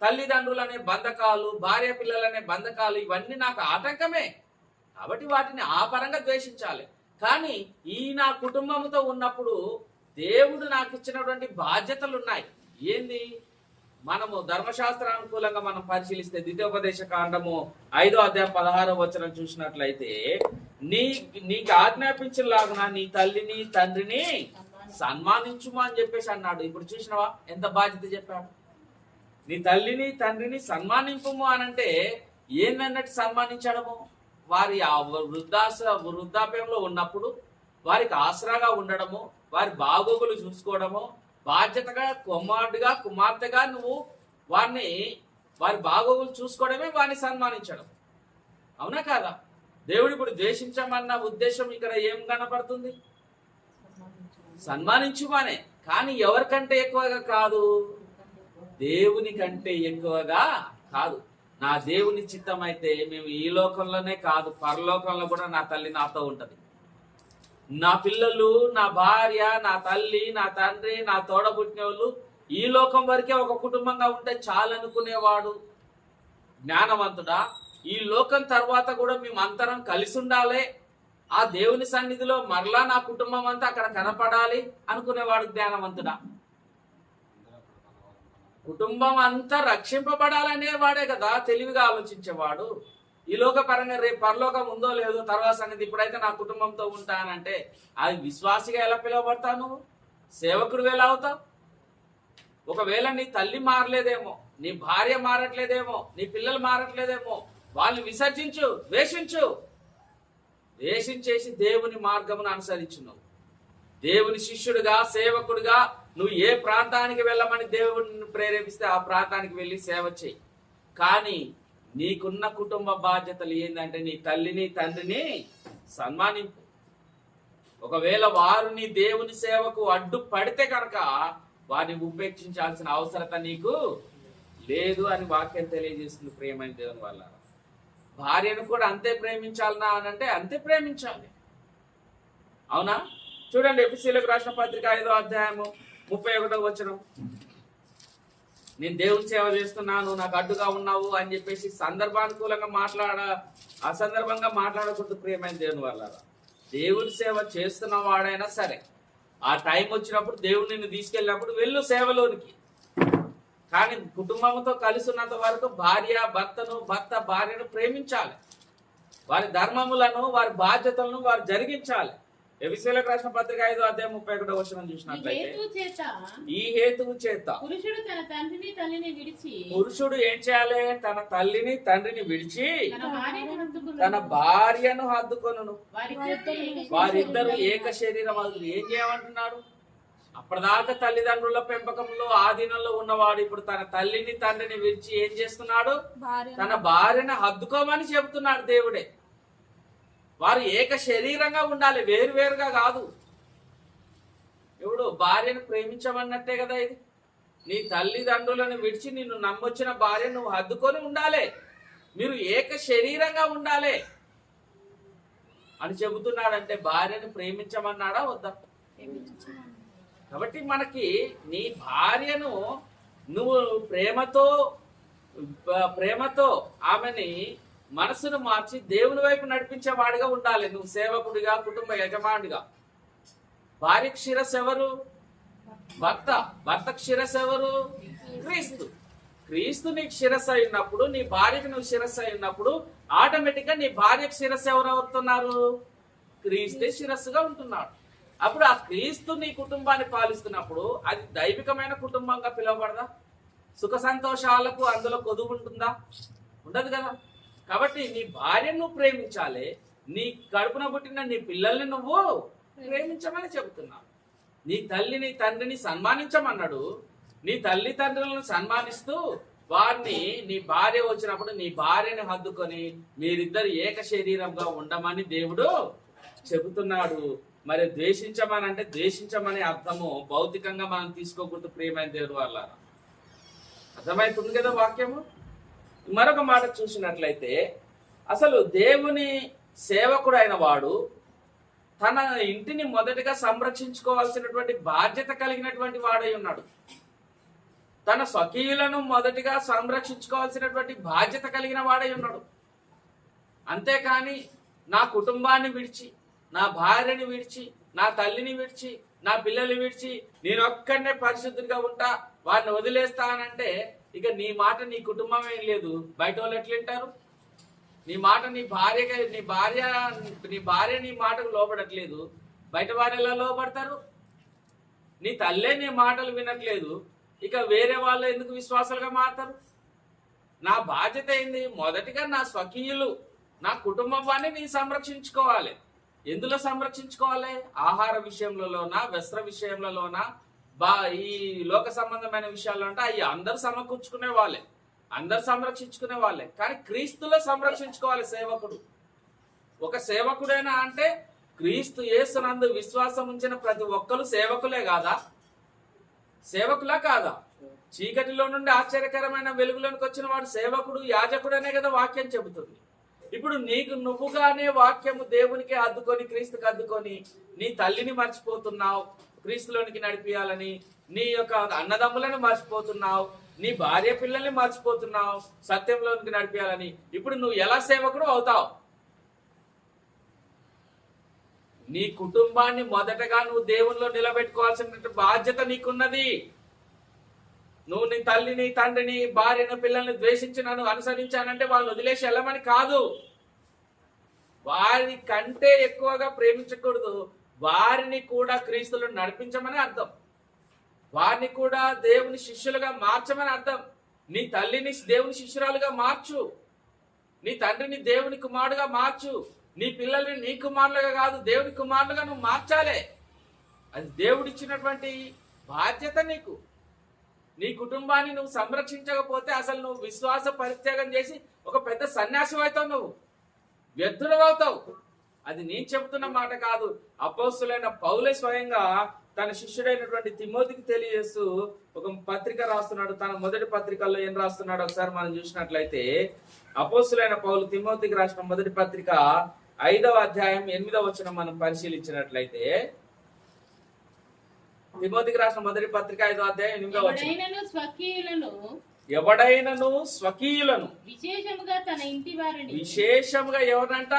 తల్లిదండ్రులనే బంధకాలు, భార్య పిల్లలనే బంధకాలు, ఇవన్నీ నాకు ఆటంకమే. కాబట్టి వాటిని ఆ పరంగా ద్వేషించాలి. కానీ ఈ నా కుటుంబంతో ఉన్నప్పుడు దేవుడు నాకు ఇచ్చినటువంటి బాధ్యతలు ఉన్నాయి. ఏంది? మనము ధర్మశాస్త్రానుకూలంగా మనం పరిశీలిస్తే ద్వితీయోపదేశ కాండము 5వ అధ్యాయం 16వ వచనం చూసినట్లయితే, నీకు ఆజ్ఞాపించలాగున నీ తల్లిని తండ్రిని సన్మానించుమా అని చెప్పేసి అన్నాడు. ఇప్పుడు చూసినవా ఎంత బాధ్యత చెప్పాడు? నీ తల్లిని తండ్రిని సన్మానింపుము అనంటే ఏందన్నట్టు సన్మానించడము? వారి వృద్ధాప్యంలో ఉన్నప్పుడు వారికి ఆసరాగా ఉండడము, వారి బాగోగులు చూసుకోవడము, బాధ్యతగా కుమార్తెగా నువ్వు వారి బాగోగులు చూసుకోవడమే వారిని సన్మానించడం. అవునా కాదా? దేవుడు ఇప్పుడు ద్వేషించమన్న ఉద్దేశం ఇక్కడ ఏం కనపడుతుంది? సన్మానించుమానే. కానీ ఎవరికంటే ఎక్కువగా కాదు, దేవుని కంటే ఎక్కువగా కాదు. నా దేవుని చిత్తం అయితే మేము ఈ లోకంలోనే కాదు, పరలోకంలో కూడా నా తల్లి నాతో ఉంటది. నా పిల్లలు, నా భార్య, నా తల్లి, నా తండ్రి, నా తోడబుట్టిన వాళ్ళు ఈ లోకం వరకే ఒక కుటుంబంగా ఉంటే చాలనుకునేవాడు జ్ఞానవంతుడా? ఈ లోకం తర్వాత కూడా మేము అందరం కలిసి ఉండాలి, ఆ దేవుని సన్నిధిలో మరలా నా కుటుంబం అంతా అక్కడ కనపడాలి అనుకునేవాడు జ్ఞానవంతుడా? కుటుంబం అంతా రక్షింపబడాలనేవాడే కదా తెలివిగా ఆలోచించేవాడు. ఈ లోక పరంగా రేపు పరలోకం ఉందో లేదో తర్వాత సంగతి, ఇప్పుడైతే నా కుటుంబంతో ఉంటానంటే అది విశ్వాసిగా ఎలా పిలువబడతావు? నువ్వు సేవకుడు ఎలా అవుతావు? ఒకవేళ నీ తల్లి మారలేదేమో, నీ భార్య మారట్లేదేమో, నీ పిల్లలు మారట్లేదేమో, వాళ్ళని విసర్జించు, ద్వేషించేసి దేవుని మార్గమును అనుసరించు. నువ్వు దేవుని శిష్యుడిగా, సేవకుడిగా నువ్వు ఏ ప్రాంతానికి వెళ్ళమని దేవుడిని ప్రేరేపిస్తే ఆ ప్రాంతానికి వెళ్ళి సేవ చేయి. కానీ నీకున్న కుటుంబ బాధ్యతలు ఏంటంటే నీ తల్లిని తండ్రిని సన్మానింపు. ఒకవేళ వారు నీ దేవుని సేవకు అడ్డు పడితే కనుక వారిని ఉపేక్షించాల్సిన అవసరత నీకు లేదు అని వాక్యం తెలియజేస్తుంది. ప్రేమైన దేవుని వల్ల భార్యను కూడా అంతే ప్రేమించాలనా అని అంటే అంతే ప్రేమించాలి. అవునా? చూడండి, ఎఫెసీయులకు రాసిన పత్రిక 5వ అధ్యాయము 31వ వచనం. నేను దేవుని సేవ చేస్తున్నాను, నాకు అడ్డుగా ఉన్నావు అని చెప్పేసి సందర్భానుకూలంగా అసందర్భంగా మాట్లాడకూడదు. ప్రియమైన దేవుని వల్ల దేవుని సేవ చేస్తున్న వాడైనా సరే ఆ టైం వచ్చినప్పుడు దేవుడు నిన్ను తీసుకెళ్ళినప్పుడు వెళ్ళు సేవలోనికి. కానీ కుటుంబంతో కలిసి ఉన్నంత వరకు భర్త భార్యను ప్రేమించాలి, వారి ధర్మములను వారి బాధ్యతలను వారు జరిగించాలి. ఎఫెసీయులకు రాసిన పత్రిక 5:31 ఈ చూసినట్లయితే హేతువు చేత ఈ హేతువు చేత పురుషుడు తన తండ్రిని తల్లిని విడిచి పురుషుడు ఏం చేయాలి? తన తల్లిని తండ్రిని విడిచి తన భార్యను హత్తుకొనును. తన భార్యను హద్దుకొనును, వారిద్దరూ వారిద్దరు ఏక శరీరం అగుదురు. ఏం చేయమంటున్నాడు? అప్పటిదాకా తల్లిదండ్రుల పెంపకంలో ఆధీనంలో ఉన్నవాడు ఇప్పుడు తన తల్లిని తండ్రిని విడిచి ఏం చేస్తున్నాడు? తన భార్యను హద్దుకోమని చెబుతున్నాడు దేవుడే. వారు ఏక శరీరంగా ఉండాలి, వేరువేరుగా కాదు. ఇప్పుడు భార్యను ప్రేమించమన్నట్టే కదా ఇది. నీ తల్లిదండ్రులను విడిచి నిన్ను నమ్మొచ్చిన భార్య నువ్వు హద్దుకొని ఉండాలి, మీరు ఏక శరీరంగా ఉండాలి అని చెబుతున్నాడంటే భార్యను ప్రేమించమన్నాడా వద్దా? కాబట్టి మనకి నీ భార్యను నువ్వు ప్రేమతో ఆమెని మనసును మార్చి దేవుని వైపు నడిపించేవాడిగా ఉండాలి. నువ్వు సేవకుడిగా, కుటుంబ యజమానిగా. భార్యకు శిరస్సు ఎవరు? భర్త. భర్తకు శిరస్సు ఎవరు? క్రీస్తు. క్రీస్తు నీకు శిరస్సు అయినప్పుడు, నీ భార్యకు నువ్వు శిరస్సు అయినప్పుడు ఆటోమేటిక్ గా నీ భార్యకు శిరస్సు ఎవరు అవుతున్నారు? క్రీస్తే శిరస్సుగా ఉంటున్నాడు. అప్పుడు ఆ క్రీస్తు నీ కుటుంబాన్ని పాలిస్తున్నప్పుడు అది దైవికమైన కుటుంబంగా పిలువబడదా? సుఖ సంతోషాలకు అందులో కొదువు ఉంటుందా? ఉండదు కదా. కాబట్టి నీ భార్యను నువ్వు ప్రేమించాలి, నీ కడుపున పుట్టిన నీ పిల్లల్ని నువ్వు ప్రేమించమని చెబుతున్నావు. నీ తల్లిని తండ్రిని సన్మానించమన్నాడు. నీ తల్లిదండ్రులను సన్మానిస్తూ వారిని, నీ భార్య వచ్చినప్పుడు నీ భార్యని హద్దుకొని మీరిద్దరు ఏక శరీరంగా ఉండమని దేవుడు చెబుతున్నాడు. మరి ద్వేషించమని అంటే ద్వేషించమనే అర్థము భౌతికంగా మనం తీసుకోకూడదు. ప్రియమైన దేవుడు వల్ల అర్థమవుతుంది కదా వాక్యము. మరొక మాట చూసినట్లయితే అసలు దేవుని సేవకుడు అయిన వాడు తన ఇంటిని మొదటిగా సంరక్షించుకోవాల్సినటువంటి బాధ్యత కలిగినటువంటి వాడై ఉన్నాడు. తన స్వకీయులను మొదటిగా సంరక్షించుకోవాల్సినటువంటి బాధ్యత కలిగిన వాడై ఉన్నాడు. అంతేకాని నా కుటుంబాన్ని విడిచి, నా భార్యని విడిచి, నా తల్లిని విడిచి, నా పిల్లల్ని విడిచి నేను ఒక్కడనే పరిశుద్ధుడిగా ఉంటా, వారిని వదిలేస్తానంటే ఇక నీ మాట నీ కుటుంబం ఏం లేదు, బయట వాళ్ళు ఎట్లుంటారు? నీ మాట నీ భార్య నీ మాటకు లోపడట్లేదు, బయట వారు ఎలా లోపడతారు? నీ తల్లే నీ మాటలు వినట్లేదు, ఇక వేరే వాళ్ళు ఎందుకు విశ్వాసాలుగా మారుతారు? నా బాధ్యత ఏంది? మొదటిగా నా స్వకీయులు, నా కుటుంబాన్ని నీ సంరక్షించుకోవాలి. ఎందులో సంరక్షించుకోవాలి? ఆహార విషయంలోనా, వస్త్ర విషయంలోనా, ఈ లోక సంబంధమైన విషయాల్లో అంటే అవి అందరు సమకూర్చుకునే వాళ్ళే, అందరు సంరక్షించుకునే వాళ్ళే. కానీ క్రీస్తులో సంరక్షించుకోవాలి సేవకుడు. ఒక సేవకుడైనా అంటే క్రీస్తు యేసునందు విశ్వాసం ఉంచిన ప్రతి ఒక్కరు సేవకులే కాదా? సేవకులా కాదా? చీకటిలో నుండి ఆశ్చర్యకరమైన వెలుగులోనికి వచ్చిన వాడు సేవకుడు, యాజకుడు అనే కదా వాక్యం చెబుతుంది. ఇప్పుడు నువ్వుగానే వాక్యము దేవునికి అద్దుకొని, క్రీస్తుకి అద్దుకొని నీ తల్లిని మర్చిపోతున్నావు, క్రీస్తులోనికి నడిపియాలని, నీ యొక్క అన్నదమ్ములను మర్చిపోతున్నావు, నీ భార్య పిల్లల్ని మర్చిపోతున్నావు, సత్యంలోనికి నడిపియాలని. ఇప్పుడు నువ్వు ఎలా సేవకుడు అవుతావు? నీ కుటుంబాన్ని మొదటగా నువ్వు దేవునిలో నిలబెట్టుకోవాల్సిన బాధ్యత నీకున్నది. నువ్వు నీ తల్లిని, తండ్రిని, భార్యను, పిల్లల్ని ద్వేషించినాను, అనుసరించానంటే వాళ్ళని వదిలేసి వెళ్ళమని కాదు. వారి కంటే ఎక్కువగా ప్రేమించకూడదు, వారిని కూడా క్రీస్తులో నడిపించమని అర్థం. వారిని కూడా దేవుని శిష్యులుగా మార్చమని అర్థం. నీ తల్లిని దేవుని శిష్యురాలుగా మార్చు, నీ తండ్రిని దేవుని కుమారుడుగా మార్చు, నీ పిల్లల్ని నీ కుమారులుగా కాదు దేవుని కుమారులుగా నువ్వు మార్చాలే. అది దేవుడిచ్చినటువంటి బాధ్యత నీకు. నీ కుటుంబాన్ని నువ్వు సంరక్షించకపోతే అసలు నువ్వు విశ్వాస పరిత్యాగం చేసి ఒక పెద్ద సన్యాసి అవుతావు, నువ్వు వ్యర్థుడు అవుతావు. అది నేను చెబుతున్న మాట కాదు. అపోస్తులైన పౌలే స్వయంగా తన శిష్యుడైనటువంటి తిమోతికి తెలియజేస్తూ ఒక పత్రిక రాస్తున్నాడు. తన మొదటి పత్రికల్లో ఏం రాస్తున్నాడు ఒకసారి మనం చూసినట్లయితే, అపోస్తులైన పౌలు తిమోతికి రాసిన మొదటి పత్రిక 5వ అధ్యాయం 8వ వచనం మనం పరిశీలించినట్లయితే, తిమోతికి రాసిన మొదటి పత్రిక 5వ అధ్యాయం 8వ వచనం, ఎవడైనను స్వకీయులను విశేషముగా ఎవరంట?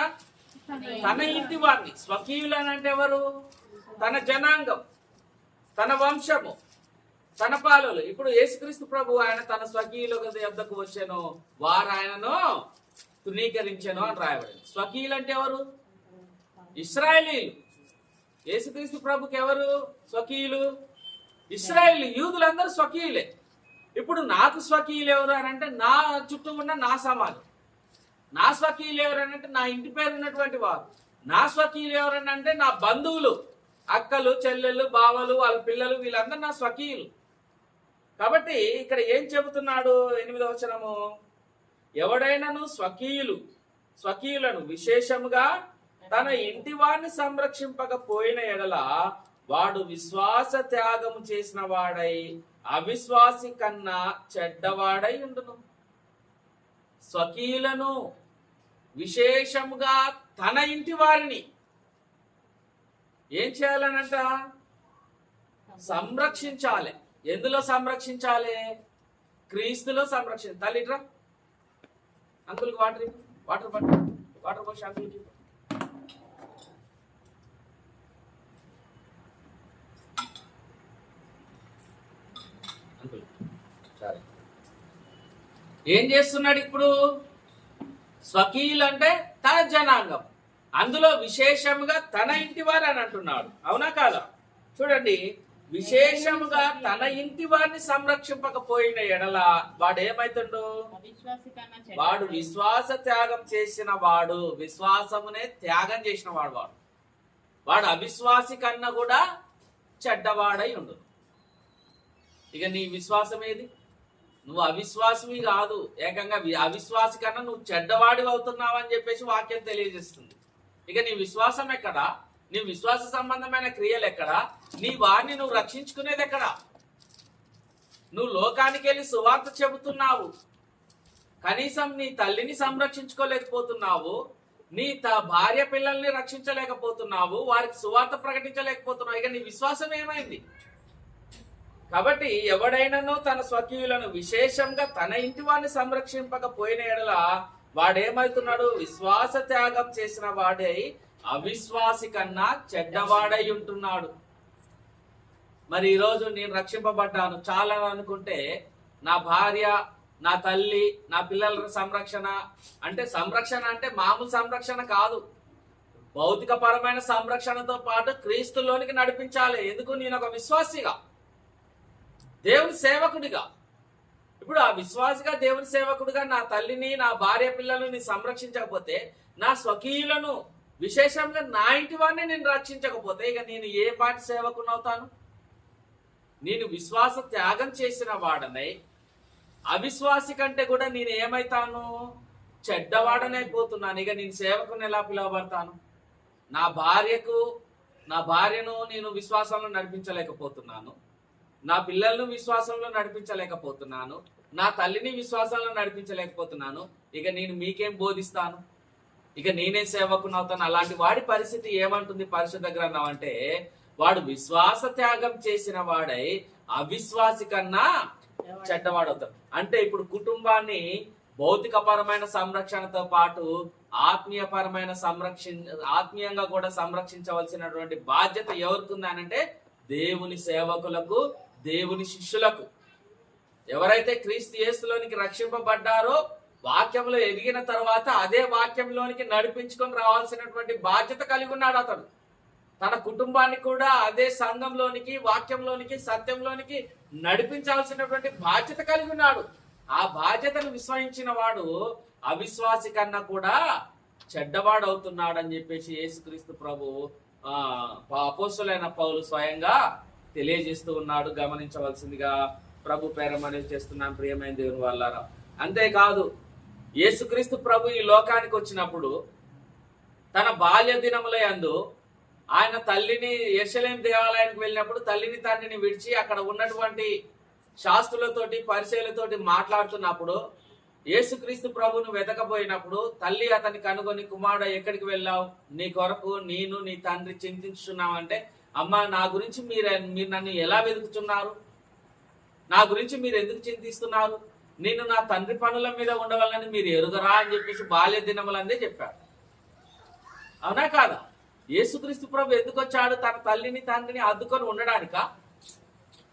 తన ఇంటి వారిని. స్వకీయులను అంటే ఎవరు? తన జనాంగం, తన వంశము, తన పాలలు. ఇప్పుడు యేసుక్రీస్తు ప్రభు ఆయన తన స్వకీయుల యొద్దకు వచ్చాను, వారు ఆయనను తృణీకరించాను అని రాయబడింది. స్వకీయులు అంటే ఎవరు? ఇశ్రాయేలీలు. యేసుక్రీస్తు ప్రభుకి ఎవరు స్వకీయులు? ఇశ్రాయేలు యూదులందరూ స్వకీయులే. ఇప్పుడు నాకు స్వకీయులు ఎవరు అని అంటే నా చుట్టూ ఉన్న నా సమాజం. నా స్వకీయులు ఎవరని అంటే నా ఇంటి పేరు ఉన్నటువంటి వారు. నా స్వకీయులు ఎవరని అంటే నా బంధువులు, అక్కలు, చెల్లెళ్ళు, బావలు, వాళ్ళ పిల్లలు, వీళ్ళందరూ నా స్వకీయులు. కాబట్టి ఇక్కడ ఏం చెబుతున్నాడు 8వ వచనము? ఎవడైనాను స్వకీయులను విశేషముగా తన ఇంటి వారిని సంరక్షింపకపోయిన ఎడల వాడు విశ్వాస త్యాగము చేసిన వాడై అవిశ్వాసి కన్నా చెడ్డవాడై ఉండును. స్వకీయులను విశేషముగా తన ఇంటి వారిని ఏం చేయాలనంట? సంరక్షించాలి. ఎందులో సంరక్షించాలి? క్రీస్తులో సంరక్షించాలి. తల్లిట్రా అంకుల్కి వాటర్ పోసి అంకుల్కి. ఏం చేస్తున్నాడు ఇప్పుడు? స్వకీయులు అంటే తన జనాంగం, అందులో విశేషముగా తన ఇంటి వారు అని అంటున్నాడు. అవునా కాదా? చూడండి, విశేషముగా తన ఇంటి వారిని సంరక్షింపకపోయిన ఎడల వాడు ఏమైతుండు? వాడు విశ్వాస త్యాగం చేసిన వాడు, విశ్వాసమునే త్యాగం చేసిన వాడు అవిశ్వాసి కన్నా కూడా చెడ్డవాడై ఉండు. ఇక నీ విశ్వాసం ఏది? నువ్వు అవిశ్వాసమి కాదు, ఏకంగా అవిశ్వాసి కన్నా నువ్వు చెడ్డవాడి అవుతున్నావు అని చెప్పేసి వాక్యం తెలియజేస్తుంది. ఇక నీ విశ్వాసం ఎక్కడా? నీ విశ్వాస సంబంధమైన క్రియలు ఎక్కడా? నీ వారిని నువ్వు రక్షించుకునేది ఎక్కడా? నువ్వు లోకానికి వెళ్ళి సువార్త చెబుతున్నావు, కనీసం నీ తల్లిని సంరక్షించుకోలేకపోతున్నావు, నీ భార్య పిల్లల్ని రక్షించలేకపోతున్నావు, వారికి సువార్త ప్రకటించలేకపోతున్నావు. ఇక నీ విశ్వాసం ఏమైంది? కాబట్టి ఎవడైనాను తన స్వకీయులను విశేషంగా తన ఇంటి వారిని సంరక్షింపకపోయిన ఎడల వాడేమవుతున్నాడు? విశ్వాస త్యాగం చేసిన వాడై అవిశ్వాసి కన్నా చెడ్డవాడై ఉంటున్నాడు. మరి ఈరోజు నేను రక్షింపబడ్డాను చాలా అనుకుంటే నా భార్య, నా తల్లి, నా పిల్లల సంరక్షణ అంటే మామూలు సంరక్షణ కాదు, భౌతిక పరమైన సంరక్షణతో పాటు క్రీస్తులోనికి నడిపించాలి. ఎందుకు? నేను ఒక విశ్వాసిగా, దేవుని సేవకుడిగా. ఇప్పుడు ఆ విశ్వాసిగా, దేవుని సేవకుడిగా నా తల్లిని, నా భార్య పిల్లలని సంరక్షించకపోతే, నా స్వకీయులను విశేషంగా నా ఇంటి వారిని నేను రక్షించకపోతే, ఇక నేను ఏ పాటి సేవకుని అవుతాను? నేను విశ్వాస త్యాగం చేసిన వాడనై అవిశ్వాసి కంటే కూడా నేను ఏమైతాను? చెడ్డవాడనైపోతున్నాను. ఇక నేను సేవకుని ఎలా పిలువబడతాను? నా భార్యను నేను విశ్వాసంలో నడిపించలేకపోతున్నాను, నా పిల్లలను విశ్వాసంలో నడిపించలేకపోతున్నాను, నా తల్లిని విశ్వాసంలో నడిపించలేకపోతున్నాను. ఇక నేను మీకేం బోధిస్తాను? ఇక నేనే సేవకుని అవుతాను. అలాంటి వాడి పరిస్థితి ఏమంటుంది పరిశుద్ధ గ్రంథం అంటే, వాడు విశ్వాస త్యాగం చేసిన వాడై అవిశ్వాసి కన్నా చెడ్డవాడవుతాడు. అంటే ఇప్పుడు కుటుంబాన్ని భౌతికపరమైన సంరక్షణతో పాటు ఆత్మీయంగా కూడా సంరక్షించవలసినటువంటి బాధ్యత ఎవరికి ఉందనంటే దేవుని సేవకులకు, దేవుని శిష్యులకు. ఎవరైతే క్రీస్తు యేసులోనికి రక్షింపబడ్డారో, వాక్యంలో ఎదిగిన తర్వాత అదే వాక్యంలోనికి నడిపించుకొని రావాల్సినటువంటి బాధ్యత కలిగి ఉన్నాడు అతడు. తన కుటుంబాన్ని కూడా అదే సంఘంలోనికి, వాక్యంలోనికి, సత్యంలోనికి నడిపించాల్సినటువంటి బాధ్యత కలిగి ఉన్నాడు. ఆ బాధ్యతను విస్మరించిన వాడు అవిశ్వాసి కన్నా కూడా చెడ్డవాడు అవుతున్నాడు అని చెప్పేసి యేసుక్రీస్తు ప్రభు అపోస్తలుడైన పౌలు స్వయంగా తెలియజేస్తూ ఉన్నాడు. గమనించవలసిందిగా ప్రభు పేర మనవి చేస్తున్నాను ప్రియమైన దేవుని వాళ్ళారా. అంతేకాదు, యేసుక్రీస్తు ప్రభు ఈ లోకానికి వచ్చినప్పుడు తన బాల్య దినముల యందు ఆయన తల్లిని యెరూషలేము దేవాలయానికి వెళ్ళినప్పుడు తల్లిని తండ్రిని విడిచి అక్కడ ఉన్నటువంటి శాస్త్రులతోటి, పరిసయ్యులతోటి మాట్లాడుతున్నప్పుడు, యేసుక్రీస్తు ప్రభును వెతకపోయినప్పుడు తల్లి అతన్ని కనుగొని, కుమారుడు ఎక్కడికి వెళ్ళావు? నీ కొరకు నేను నీ తండ్రి చింతించున్నావు అంటే, అమ్మ నా గురించి మీరు నన్ను ఎలా వెతుకుతున్నారు? నా గురించి మీరు ఎందుకు చింతిస్తున్నారు? నేను నా తండ్రి పనుల మీద ఉండవాలని మీరు ఎరుగరా అని చెప్పేసి బాల్య దినములందే చెప్పాడు. అవునా కాదా? యేసుక్రీస్తు ప్రభు ఎందుకు వచ్చాడు? తన తల్లిని తండ్రిని అద్దుకొని ఉండడానికా?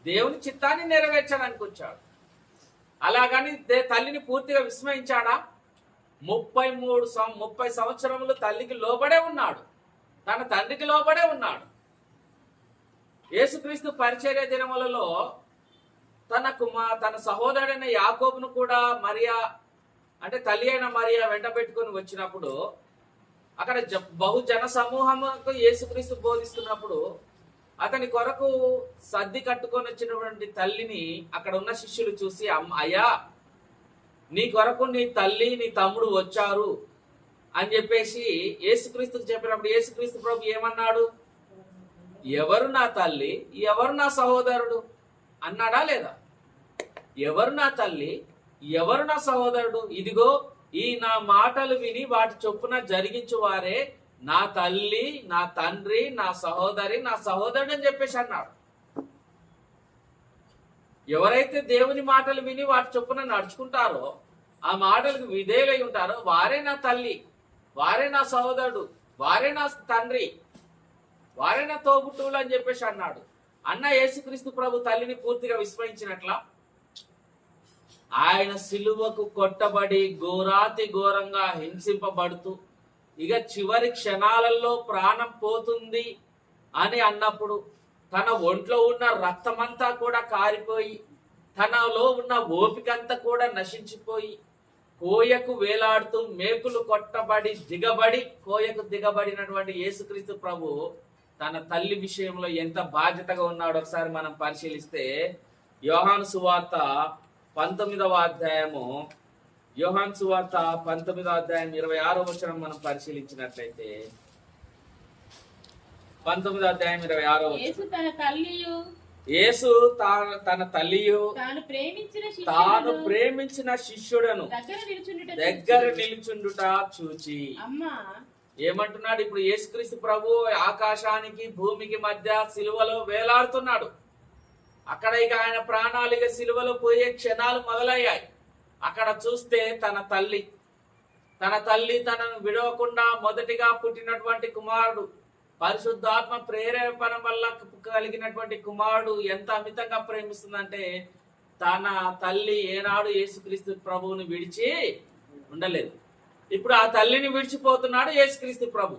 దేవుని చిత్తాన్ని నెరవేర్చడానికి వచ్చాడు. అలాగని తల్లిని పూర్తిగా విస్మయించాడా? 30 సంవత్సరములు తల్లికి లోబడే ఉన్నాడు, తన తండ్రికి లోబడే ఉన్నాడు. యేసుక్రీస్తు పరిచర్య దినములలో తన సహోదరుడైన యాకోబును కూడా మరియా అంటే తల్లి అయిన మరియా వెంట పెట్టుకుని వచ్చినప్పుడు అక్కడ బహుజన సమూహముకు యేసుక్రీస్తు బోధిస్తున్నప్పుడు అతని కొరకు సర్ది కట్టుకొని వచ్చినటువంటి తల్లిని అక్కడ ఉన్న శిష్యులు చూసి అయ్యా నీ కొరకు నీ తల్లి నీ తమ్ముడు వచ్చారు అని చెప్పేసి యేసుక్రీస్తుకు చెప్పినప్పుడు యేసుక్రీస్తు ప్రభు ఏమన్నాడు? ఎవరు నా తల్లి, ఎవరు నా సహోదరుడు అన్నాడా లేదా? ఎవరు నా తల్లి, ఎవరు నా సహోదరుడు? ఇదిగో ఈ నా మాటలు విని వాటి చొప్పున జరిగించువారే నా తల్లి, నా తండ్రి, నా సహోదరి, నా సహోదరుడు అని చెప్పేసి అన్నాడు. ఎవరైతే దేవుని మాటలు విని వాటి చొప్పున నడుచుకుంటారో, ఆ మాటలకు విధేయులై ఉంటారో వారే నా తల్లి, వారే నా సహోదరుడు, వారే నా తండ్రి, వారే నా తోబుట్టువులు అని చెప్పేసి అన్నాడు. అన్న యేసుక్రీస్తు ప్రభు తల్లిని పూర్తిగా విస్మరించినట్లా? ఆయన సిలువకు కొట్టబడి ఘోరాతి ఘోరంగా హింసింపబడుతూ ఇక చివరి క్షణాలలో ప్రాణం పోతుంది అని అన్నప్పుడు తన ఒంట్లో ఉన్న రక్తమంతా కూడా కారిపోయి తనలో ఉన్న ఓపికంతా కూడా నశించిపోయి కోయకు వేలాడుతూ మేకులు కొట్టబడి కోయకు దిగబడినటువంటి యేసుక్రీస్తు ప్రభు తన తల్లి విషయంలో ఎంత బాధ్యతగా ఉన్నాడో ఒకసారి మనం పరిశీలిస్తే యోహాను సువార్త 19వ అధ్యాయము 19వ అధ్యాయం 26వ వచనం మనం పరిశీలించినట్లయితే 19వ అధ్యాయం 26వ వచనం యేసు తన తల్లియు తాను ప్రేమించిన శిష్యుడను దగ్గర నిలుచుండుట చూచి ఏమంటున్నాడు? ఇప్పుడు యేసుక్రీస్తు ప్రభు ఆకాశానికి భూమికి మధ్య సిలువలో వేలాడుతున్నాడు. అక్కడ ఇక ఆయన ప్రాణాలుగా సిలువలో పోయే క్షణాలు మొదలయ్యాయి. అక్కడ చూస్తే తన తల్లి తనను విడవకుండా మొదటిగా పుట్టినటువంటి కుమారుడు, పరిశుద్ధాత్మ ప్రేరేపణ వల్ల కలిగినటువంటి కుమారుడు ఎంత అమితంగా ప్రేమిస్తుందంటే తన తల్లి ఏనాడు యేసుక్రీస్తు ప్రభువుని విడిచి ఉండలేదు. ఇప్పుడు ఆ తల్లిని విడిచిపోతున్నాడు యేసుక్రీస్తు ప్రభు.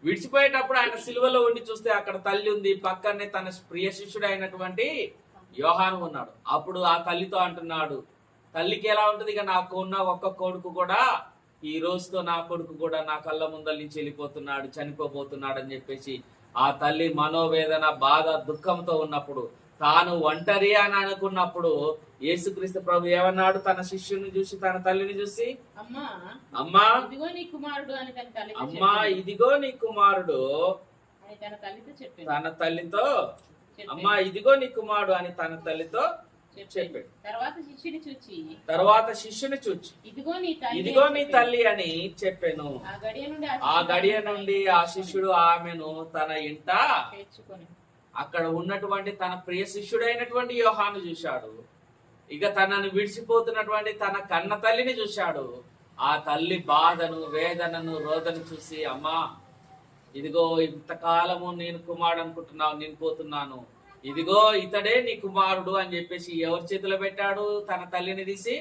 విడిచిపోయేటప్పుడు ఆయన సిలువలో ఉండి చూస్తే అక్కడ తల్లి ఉంది, పక్కనే తన ప్రియ శిష్యుడు అయినటువంటి యోహాను ఉన్నాడు. అప్పుడు ఆ తల్లితో అంటున్నాడు, తల్లికి ఎలా ఉంటుంది, ఇక నాకు ఉన్న ఒక్క కొడుకు కూడా ఈ రోజుతో నా కొడుకు కూడా నా కళ్ళ ముందల నుంచి వెళ్ళిపోతున్నాడు, చనిపోబోతున్నాడు అని చెప్పేసి ఆ తల్లి మనోవేదన, బాధ, దుఃఖంతో ఉన్నప్పుడు, తాను ఒంటరి అని అనుకున్నప్పుడు యేసుక్రీస్తు ప్రభు ఏమన్నాడు? తన శిష్యుని చూసి, తన తల్లిని చూసి, అమ్మా ఇదిగో నీ కుమారుడు అని ఇదిగో నీ కుమారుడు తన తల్లితో అమ్మా ఇదిగో నీ కుమారుడు అని తన తల్లితో చెప్పాడు. తర్వాత శిష్యుని చూచి ఇదిగో నీ తల్లి అని చెప్పాను. ఆ గడియ నుండి ఆ శిష్యుడు ఆమెను తన ఇంట అక్కడ ఉన్నటువంటి తన ప్రియ శిష్యుడైనటువంటి యోహాను చూశాడు. ఇక తనను విడిచిపోతున్నటువంటి తన కన్న తల్లిని చూశాడు. ఆ తల్లి బాధను, వేదనను, రోదను చూసి, అమ్మా ఇదిగో ఇంతకాలము నేను కుమారుడు అనుకుంటున్నావు, నేను పోతున్నాను, ఇదిగో ఇతడే నీ కుమారుడు అని చెప్పేసి ఎవరి చేతిలో పెట్టాడు? తన తల్లిని తీసి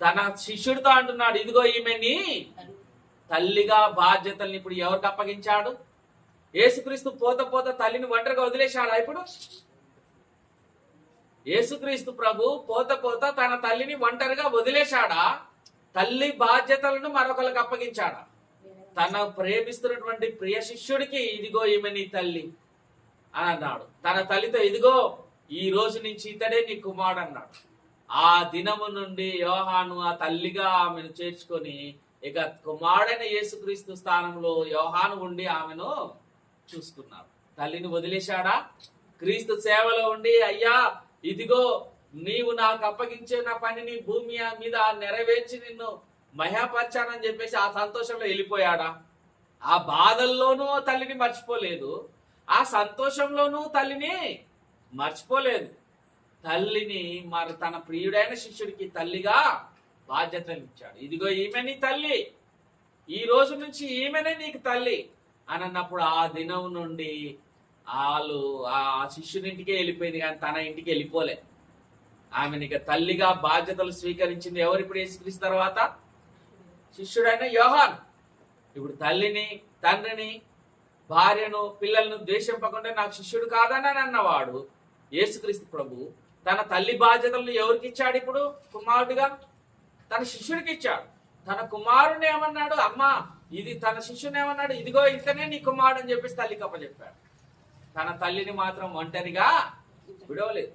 తన శిష్యుడితో అంటున్నాడు, ఇదిగో ఈమెని తల్లిగా బాధ్యతల్ని ఇప్పుడు ఎవరికి అప్పగించాడు? యేసుక్రీస్తు పోత తల్లిని ఒంటరిగా వదిలేశాడా? ఇప్పుడు యేసుక్రీస్తు ప్రభు పోత తన తల్లిని ఒంటరిగా వదిలేశాడా? తల్లి బాధ్యతలను మరొకరికి అప్పగించాడా? తన ప్రేమిస్తున్నటువంటి ప్రియ శిష్యుడికి ఇదిగో ఈమె నీ తల్లి అని అన్నాడు. తన తల్లితో ఇదిగో ఈ రోజు నుంచి ఇతడే నీ కుమారుడు అన్నాడు. ఆ దినము నుండి యోహాను ఆ తల్లిగా ఆమెను చేర్చుకొని ఇక కుమారుడైన యేసుక్రీస్తు స్థానంలో యోహాను ఉండి ఆమెను చూసుకున్నాడు. తల్లిని వదిలేశాడా? క్రీస్తు సేవలో ఉండి, అయ్యా ఇదిగో నీవు నాకు అప్పగించిన పనిని భూమి మీద నెరవేర్చి నిన్ను మహాపరచానని చెప్పేసి ఆ సంతోషంలో వెళ్ళిపోయాడా? ఆ బాధల్లోనూ తల్లిని మర్చిపోలేదు, ఆ సంతోషంలోనూ తల్లిని మర్చిపోలేదు. తల్లిని మరి తన ప్రియుడైన శిష్యుడికి తల్లిగా బాధ్యతలు ఇచ్చాడు. ఇదిగో ఈమె నీ తల్లి, ఈ రోజు నుంచి ఈమెనే నీకు తల్లి అని అన్నప్పుడు ఆ దినం నుండి వాళ్ళు ఆ శిష్యుని ఇంటికే వెళ్ళిపోయింది, కానీ తన ఇంటికి వెళ్ళిపోలే. ఆమెను ఇక తల్లిగా బాధ్యతలు స్వీకరించింది ఎవరు? ఇప్పుడు యేసుక్రీస్తు తర్వాత శిష్యుడైన యోహాను. ఇప్పుడు తల్లిని, తండ్రిని భార్యను పిల్లలను ద్వేషింపకుండా నాకు శిష్యుడు కాదని అన్నవాడు యేసుక్రీస్తు ప్రభు తన తల్లి బాధ్యతలను ఎవరికి ఇచ్చాడు? ఇప్పుడు కుమారుడిగా తన శిష్యుడికి ఇచ్చాడు. తన కుమారుని ఏమన్నాడు? అమ్మా ఇది తన శిష్యుని ఏమన్నాడు? ఇదిగో ఇతనే నీ కుమారుడు అని చెప్పేసి తల్లికి అప్పచెప్పాడు. తన తల్లిని మాత్రం ఒంటరిగా విడవలేదు.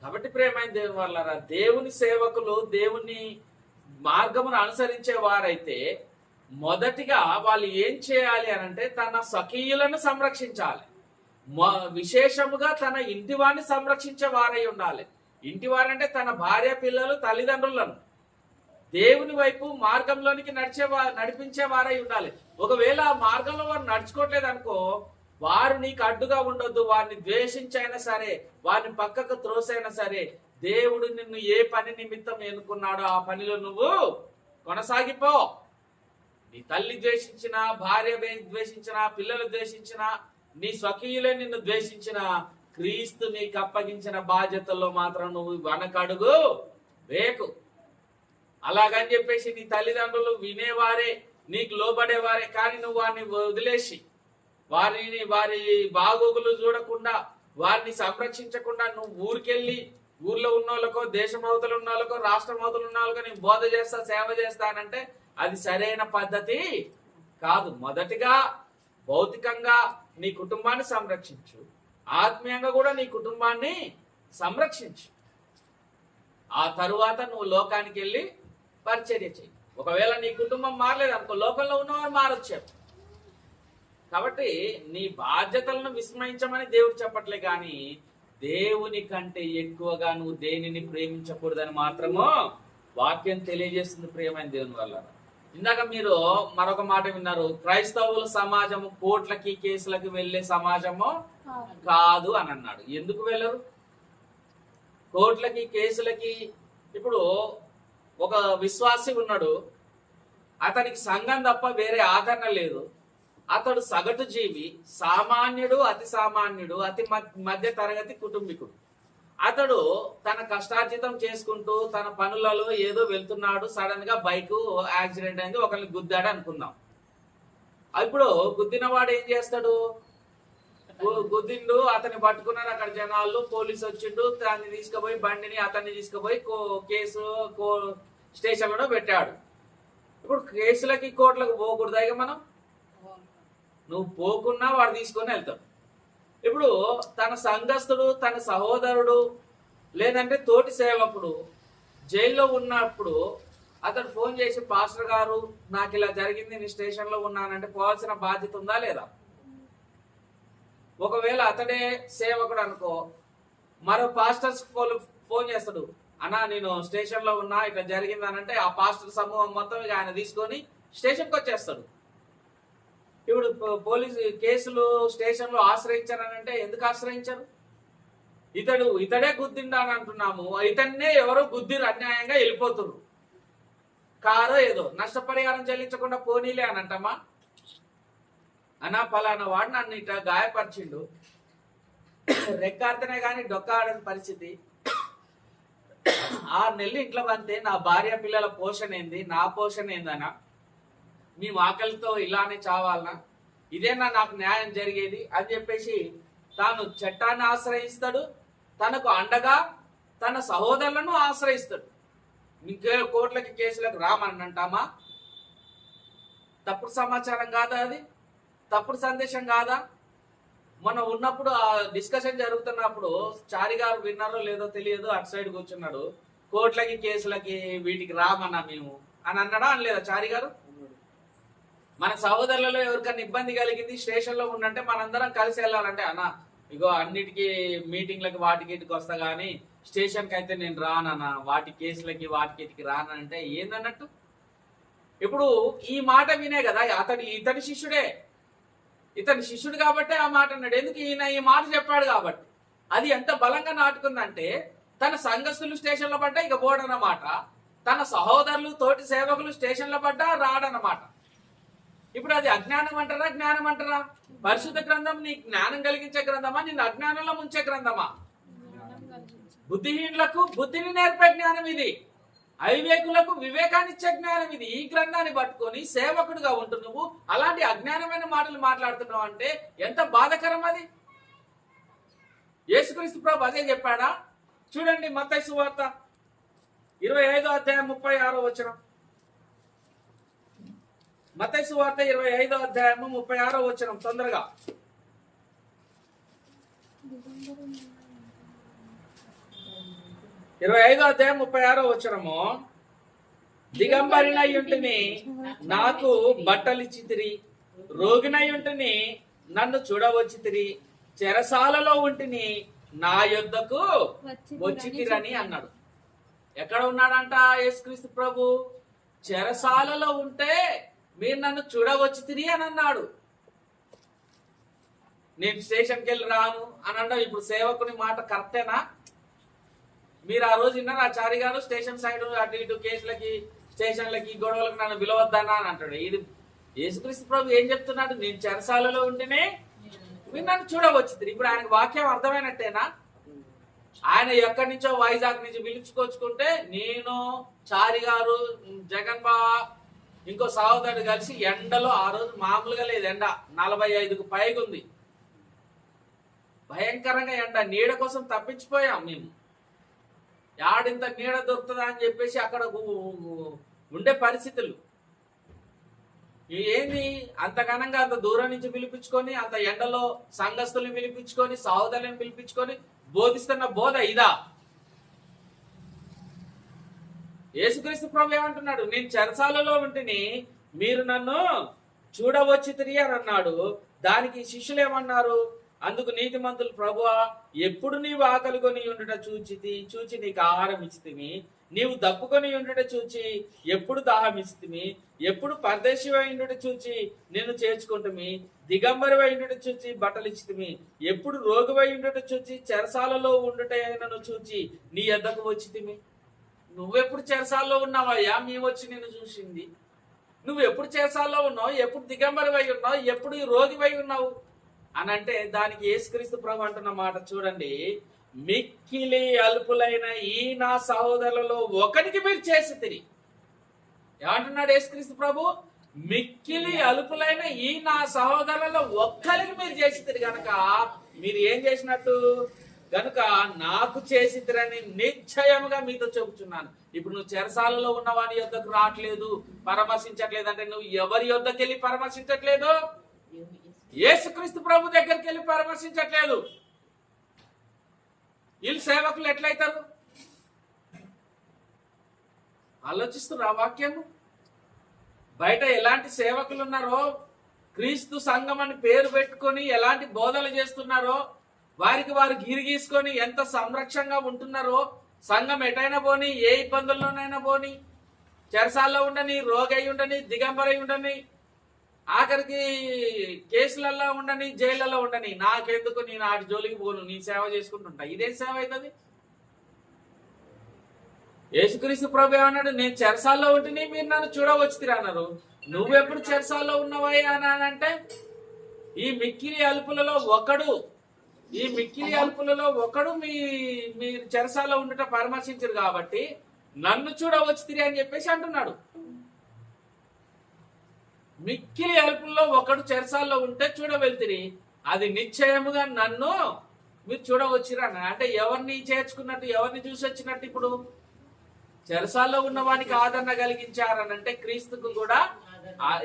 కాబట్టి ప్రియమైన దేవుని వల్ల దేవుని సేవకులు దేవుని మార్గమును అనుసరించే వారైతే మొదటిగా వాళ్ళు ఏం చేయాలి అనంటే తన స్వకీయులను సంరక్షించాలి. విశేషముగా తన ఇంటి వారిని సంరక్షించే వారై ఉండాలి. ఇంటి వారంటే తన భార్య పిల్లలు తల్లిదండ్రులను దేవుని వైపు మార్గంలోనికి నడిపించే వారై ఉండాలి. ఒకవేళ ఆ మార్గంలో వారు నడుచుకోవట్లేదు అనుకో, వారు నీకు అడ్డుగా ఉండొద్దు. వారిని ద్వేషించైనా సరే, వారిని పక్కకు త్రోసైనా సరే, దేవుడు నిన్ను ఏ పని నిమిత్తం ఎన్నుకున్నాడో ఆ పనిలో నువ్వు కొనసాగిపో. నీ తల్లి ద్వేషించిన, భార్య ద్వేషించిన, పిల్లలు ద్వేషించిన, నీ స్వకీయులే నిన్ను ద్వేషించిన, క్రీస్తు నీకు అప్పగించిన బాధ్యతల్లో మాత్రం నువ్వు వెనకడుగు వేకు. అలాగని చెప్పేసి నీ తల్లిదండ్రులు వినేవారే, నీకు లోబడేవారే, కానీ నువ్వు వారిని వదిలేసి వారి బాగోగులు చూడకుండా, వారిని సంరక్షించకుండా నువ్వు ఊరికెళ్ళి ఊర్లో ఉన్న వాళ్ళకో, దేశం అవతల ఉన్న వాళ్ళకో, రాష్ట్రం అవతల ఉన్న వాళ్ళకో నేను బోధ చేస్తా, సేవ చేస్తానంటే అది సరైన పద్ధతి కాదు. మొదటిగా భౌతికంగా నీ కుటుంబాన్ని సంరక్షించు, ఆత్మీయంగా కూడా నీ కుటుంబాన్ని సంరక్షించు. ఆ తరువాత నువ్వు లోకానికి వెళ్ళి పరిచర్య చెయ్యి. ఒకవేళ నీ కుటుంబం మారలేదు అనుకో, లోకంలో ఉన్నవారు మారొచ్చారు. కాబట్టి నీ బాధ్యతలను విస్మరించమని దేవుడు చెప్పట్లే, కానీ దేవుని కంటే ఎక్కువగా నువ్వు దేనిని ప్రేమించకూడదని మాత్రము వాక్యం తెలియజేస్తుంది. ప్రియమైన దేవుని వల్ల ఇందాక మీరు మరొక మాట విన్నారు, క్రైస్తవుల సమాజము కోట్లకి కేసులకి వెళ్లే సమాజము కాదు అని అన్నాడు. ఎందుకు వెళ్ళరు కోట్లకి కేసులకి? ఇప్పుడు ఒక విశ్వాసి ఉన్నాడు, అతనికి సంఘం తప్ప వేరే ఆదరణ లేదు. అతడు సగటు జీవి, సామాన్యుడు, అతి సామాన్యుడు, అతి మధ్య తరగతి కుటుంబీకుడు. అతడు తన కష్టార్జితం చేసుకుంటూ తన పనులలో ఏదో వెళ్తున్నాడు. సడన్ గా బైక్ యాక్సిడెంట్ అయింది, ఒకరిని గుద్దాడు అనుకుందాం. ఇప్పుడు గుద్దినవాడు ఏం చేస్తాడు? గుద్దిండు, అతన్ని పట్టుకున్నారు అక్కడ జనాలు, పోలీసు వచ్చిండు, దాన్ని తీసుకుపోయి బండిని అతన్ని తీసుకుపోయి కేసు స్టేషన్ లో పెట్టాడు. ఇప్పుడు కేసులకి కోర్టులకు పోకూడదా? ఇక మనం నువ్వు పోకున్నా వాడు తీసుకొని వెళ్తాడు. ఇప్పుడు తన సంఘస్థుడు, తన సహోదరుడు, లేదంటే తోటి సేవకుడు జైల్లో ఉన్నప్పుడు అతడు ఫోన్ చేసి, పాస్టర్ గారు నాకు ఇలా జరిగింది, నేను స్టేషన్లో ఉన్నానంటే పోవాల్సిన బాధ్యత ఉందా లేదా? ఒకవేళ అతడే సేవకుడు అనుకో, మరో పాస్టర్స్ ఫోన్ చేస్తాడు, అన్నా నేను స్టేషన్లో ఉన్నా, ఇట్లా జరిగింది అనంటే ఆ పాస్టర్ సమూహం మొత్తం ఇక ఆయన తీసుకొని స్టేషన్కి వచ్చేస్తాడు. ఇప్పుడు పోలీసు కేసులు స్టేషన్లో ఆశ్రయించారనంటే ఎందుకు ఆశ్రయించారు? ఇతడే గుద్దిండు అని అంటున్నాము, ఇతన్నే ఎవరో గుద్దిరు, అన్యాయంగా వెళ్ళిపోతున్నారు. కారో ఏదో నష్టపరిహారం చెల్లించకుండా పోనీలే అని అంటామా? అన్నా పలానా వాడు నన్ను ఇట్లా గాయపరిచిండు, రెక్కాడితేనే కానీ డొక్కాడని పరిస్థితి, 6 నెలలు ఇంట్లో పంతే నా భార్య పిల్లల పోషణ ఏంది, నా పోషణ ఏందనా? మీ ఆకలితో ఇలానే చావాలనా? ఇదేనా నాకు న్యాయం జరిగేది అని చెప్పేసి తాను చట్టాన్ని ఆశ్రయిస్తాడు. తనకు అండగా తన సహోదరులను ఆశ్రయిస్తాడు. ఇంకే కోర్టులకి కేసులకు రామని అంటామా? తప్పుడు సమాచారం కాదా అది? తప్పుడు సందేశం కాదా? మనం ఉన్నప్పుడు ఆ డిస్కషన్ జరుగుతున్నప్పుడు చారి గారు విన్నారో లేదో తెలియదు, అటు సైడ్ కూర్చున్నాడు, కోర్టులకి కేసులకి వీటికి రామన్నా మేము అని అన్నాడా అనలేదా చారి గారు? మన సహోదరులలో ఎవరికైనా ఇబ్బంది కలిగింది, స్టేషన్లో ఉండంటే మనందరం కలిసి వెళ్ళాలంటే, అన్నా ఇగో అన్నిటికీ మీటింగ్లకి వాటికి ఇటుకి వస్తా కానీ స్టేషన్కి అయితే నేను రానన్నా, వాటి కేసులకి వాటికి ఇటుకి రానంటే ఏందన్నట్టు? ఇప్పుడు ఈ మాట వినే కదా ఇతని శిష్యుడే, ఇతని శిష్యుడు కాబట్టే ఆ మాట అన్నాడు. ఎందుకు? ఈయన ఈ మాట చెప్పాడు కాబట్టి. అది ఎంత బలంగా నాటుకుందంటే తన సంఘస్థులు స్టేషన్లో పడ్డా ఇక బోడన్నమాట, తన సహోదరులు తోటి సేవకులు స్టేషన్లో పడ్డా రాడన్నమాట. ఇప్పుడు అది అజ్ఞానం అంటారా జ్ఞానం అంటారా? పరిశుద్ధ గ్రంథం నీ జ్ఞానం కలిగించే గ్రంథమా, నిన్ను అజ్ఞానంలో ముంచే గ్రంథమా? బుద్ధిహీనులకు బుద్ధిని నేర్పే జ్ఞానం ఇది. అవివేకులకు వివేకాన్ని ఇచ్చే జ్ఞానం ఇది. ఈ గ్రంథాన్ని పట్టుకొని సేవకుడిగా ఉంటూ నువ్వు అలాంటి అజ్ఞానమైన మాటలు మాట్లాడుతున్నావు అంటే ఎంత బాధకరం అది. యేసుక్రీస్తు ప్రభు అదే చెప్పాడా? చూడండి మత్తయి సువార్త 25వ అధ్యాయం 36వ వచనం. మత్తయి సువార్త 25వ అధ్యాయం 36వ వచనం తొందరగా. 25వ అధ్యాయం 36వ వచనము. దిగంబరినై ఉంటిని నాకు బట్టలిచ్చితిరి, రోగినై ఉంటిని నన్ను చూడవచ్చితిరి, చెరసాలలో ఉంటిని నా యొద్దకు వచ్చితిరని అన్నాడు. ఎక్కడ ఉన్నాడంట యేసుక్రీస్తు ప్రభు? చెరసాలలో ఉంటే మీరు నన్ను చూడవచ్చితిరి అని అన్నాడు. నేను స్టేషన్కి వెళ్ళి రాను అని అన్నాడు. ఇప్పుడు సేవకుని మాట కరెక్టేనా? మీరు ఆ రోజు విన్నారు ఆ చారి గారు స్టేషన్ సైడ్ అటు ఇటు కేసులకి స్టేషన్లకి గొడవలకు నన్ను పిలవద్దనా అని అంటాడు. ఇది యేసుక్రీస్తు ప్రభు ఏం చెప్తున్నాడు? నేను చెరసాలలో ఉంటేనే మీరు నన్ను చూడవచ్చుతుంది. ఇప్పుడు ఆయనకు వాక్యం అర్థమైనట్టేనా? ఆయన ఎక్కడి నుంచో వైజాగ్ నుంచి పిలుచుకొచ్చుకుంటే నేను చారి గారు జగన్ బావ ఇంకో సహోదరుడు కలిసి ఎండలో, ఆ రోజు మామూలుగా లేదు ఎండ, 45కు పైగా ఉంది, భయంకరంగా ఎండ, నీడ కోసం తప్పించిపోయాం మేము. యాడింత నీడ దొరుకుతుందా అని చెప్పేసి అక్కడ ఉండే పరిస్థితులు ఏంది? అంత ఘనంగా అంత దూరం నుంచి పిలిపించుకొని అంత ఎండలో సంఘస్థుల్ని పిలిపించుకొని సహోదరులను పిలిపించుకొని బోధిస్తున్న బోధ ఇదా? యేసుక్రీస్తు ప్రభు ఏమంటున్నాడు? నేను చెరసాలలో ఉంటిని మీరు నన్ను చూడవచ్చితిరి అని అన్నాడు. దానికి శిష్యులు ఏమన్నారు? అందుకు నీతిమంతులు, ప్రభువా ఎప్పుడు నీవు ఆకలి కొని ఉండుట చూచి నీకు ఆహారం ఇచ్చితిమి, నీవు దప్పుకొని ఉండుట చూచి ఎప్పుడు దాహం ఇచ్చితిమి, ఎప్పుడు పరదేశి ఉండుట చూచి నిన్ను చేర్చుకుంటుమి, దిగంబరి ఉండుట చూచి బట్టలు ఇచ్చితిమి, ఎప్పుడు రోగివై ఉండుట చూచి చెరసాలలో ఉండుటను చూచి నీ యొద్దకు వచ్చితిమి. నువ్వెప్పుడు చెరసాల్లో ఉన్నావయ్యా? మేము వచ్చి నిన్ను చూసింది. నువ్వు ఎప్పుడు చెరసాల్లో ఉన్నావు? ఎప్పుడు దిగంబరివై ఉన్నావు? ఎప్పుడు రోగివై ఉన్నావు అని అంటే దానికి యేసుక్రీస్తు ప్రభు అంటున్న మాట చూడండి. మిక్కిలి అల్పులైన ఈ నా సహోదరులలో ఒకరికి మీరు చేసితిరి. ఏమంటున్నాడు యేసుక్రీస్తు ప్రభు? మిక్కిలి అల్పులైన ఈ నా సహోదరులలో ఒక్కరికి మీరు చేసితిరి గనక మీరు ఏం చేసినట్టు? గనుక నాకు చేసితిరని నిశ్చయముగా మీతో చెబుతున్నాను. ఇప్పుడు నువ్వు చెరసాలలో ఉన్న వాని యొద్దకు రావట్లేదు, పరామర్శించట్లేదు అంటే నువ్వు ఎవరి యొద్దకు వెళ్ళి పరామర్శించట్లేదు? యేసుక్రీస్తు ప్రభు దగ్గరికి వెళ్ళి పరామర్శించట్లేదు. వీళ్ళు సేవకులు ఎట్లయితారు? ఆలోచిస్తున్నారు ఆ వాక్యము. బయట ఎలాంటి సేవకులు ఉన్నారో, క్రీస్తు సంఘం అని పేరు పెట్టుకొని ఎలాంటి బోధలు చేస్తున్నారో, వారికి వారు గిరిగీసుకొని ఎంత సంరక్షణగా ఉంటున్నారో, సంఘం ఎటైనా పోని, ఏ ఇబ్బందుల్లోనైనా పోని, చెరసాల్లో ఉండని, రోగై ఉండని, దిగంబరై ఉండని, ఆఖరికి కేసులలో ఉండని, జైళ్లలో ఉండని, నాకెందుకు, నేను ఆటి జోలికి పోను, నీ సేవ చేసుకుంటుంటా. ఇదేం సేవ అవుతుంది? యేసుక్రీస్తు ప్రభు ఏమన్నాడు? నేను చెరసాల్లో ఉంటేనే మీరు నన్ను చూడవచ్చుతిరా అన్నారు. నువ్వెప్పుడు చెరసాల్లో ఉన్నవయ్యా అని అంటే ఈ మిక్కిలి అల్పులలో ఒకడు మీరు చెరసాల్లో ఉండట పరామర్శించరు కాబట్టి నన్ను చూడవచ్చుతిరి అని చెప్పేసి అంటున్నాడు. మిక్కిలి అల్పుల్లో ఒకడు చెరసాల్లో ఉంటే చూడవెళ్తిరి, అది నిశ్చయముగా నన్ను మీరు చూడవచ్చిరా. అంటే ఎవరిని చేర్చుకున్నట్టు, ఎవరిని చూసి వచ్చినట్టు? ఇప్పుడు చెరసాల్లో ఉన్న వానికి ఆదరణ కలిగించారనంటే క్రీస్తుకు కూడా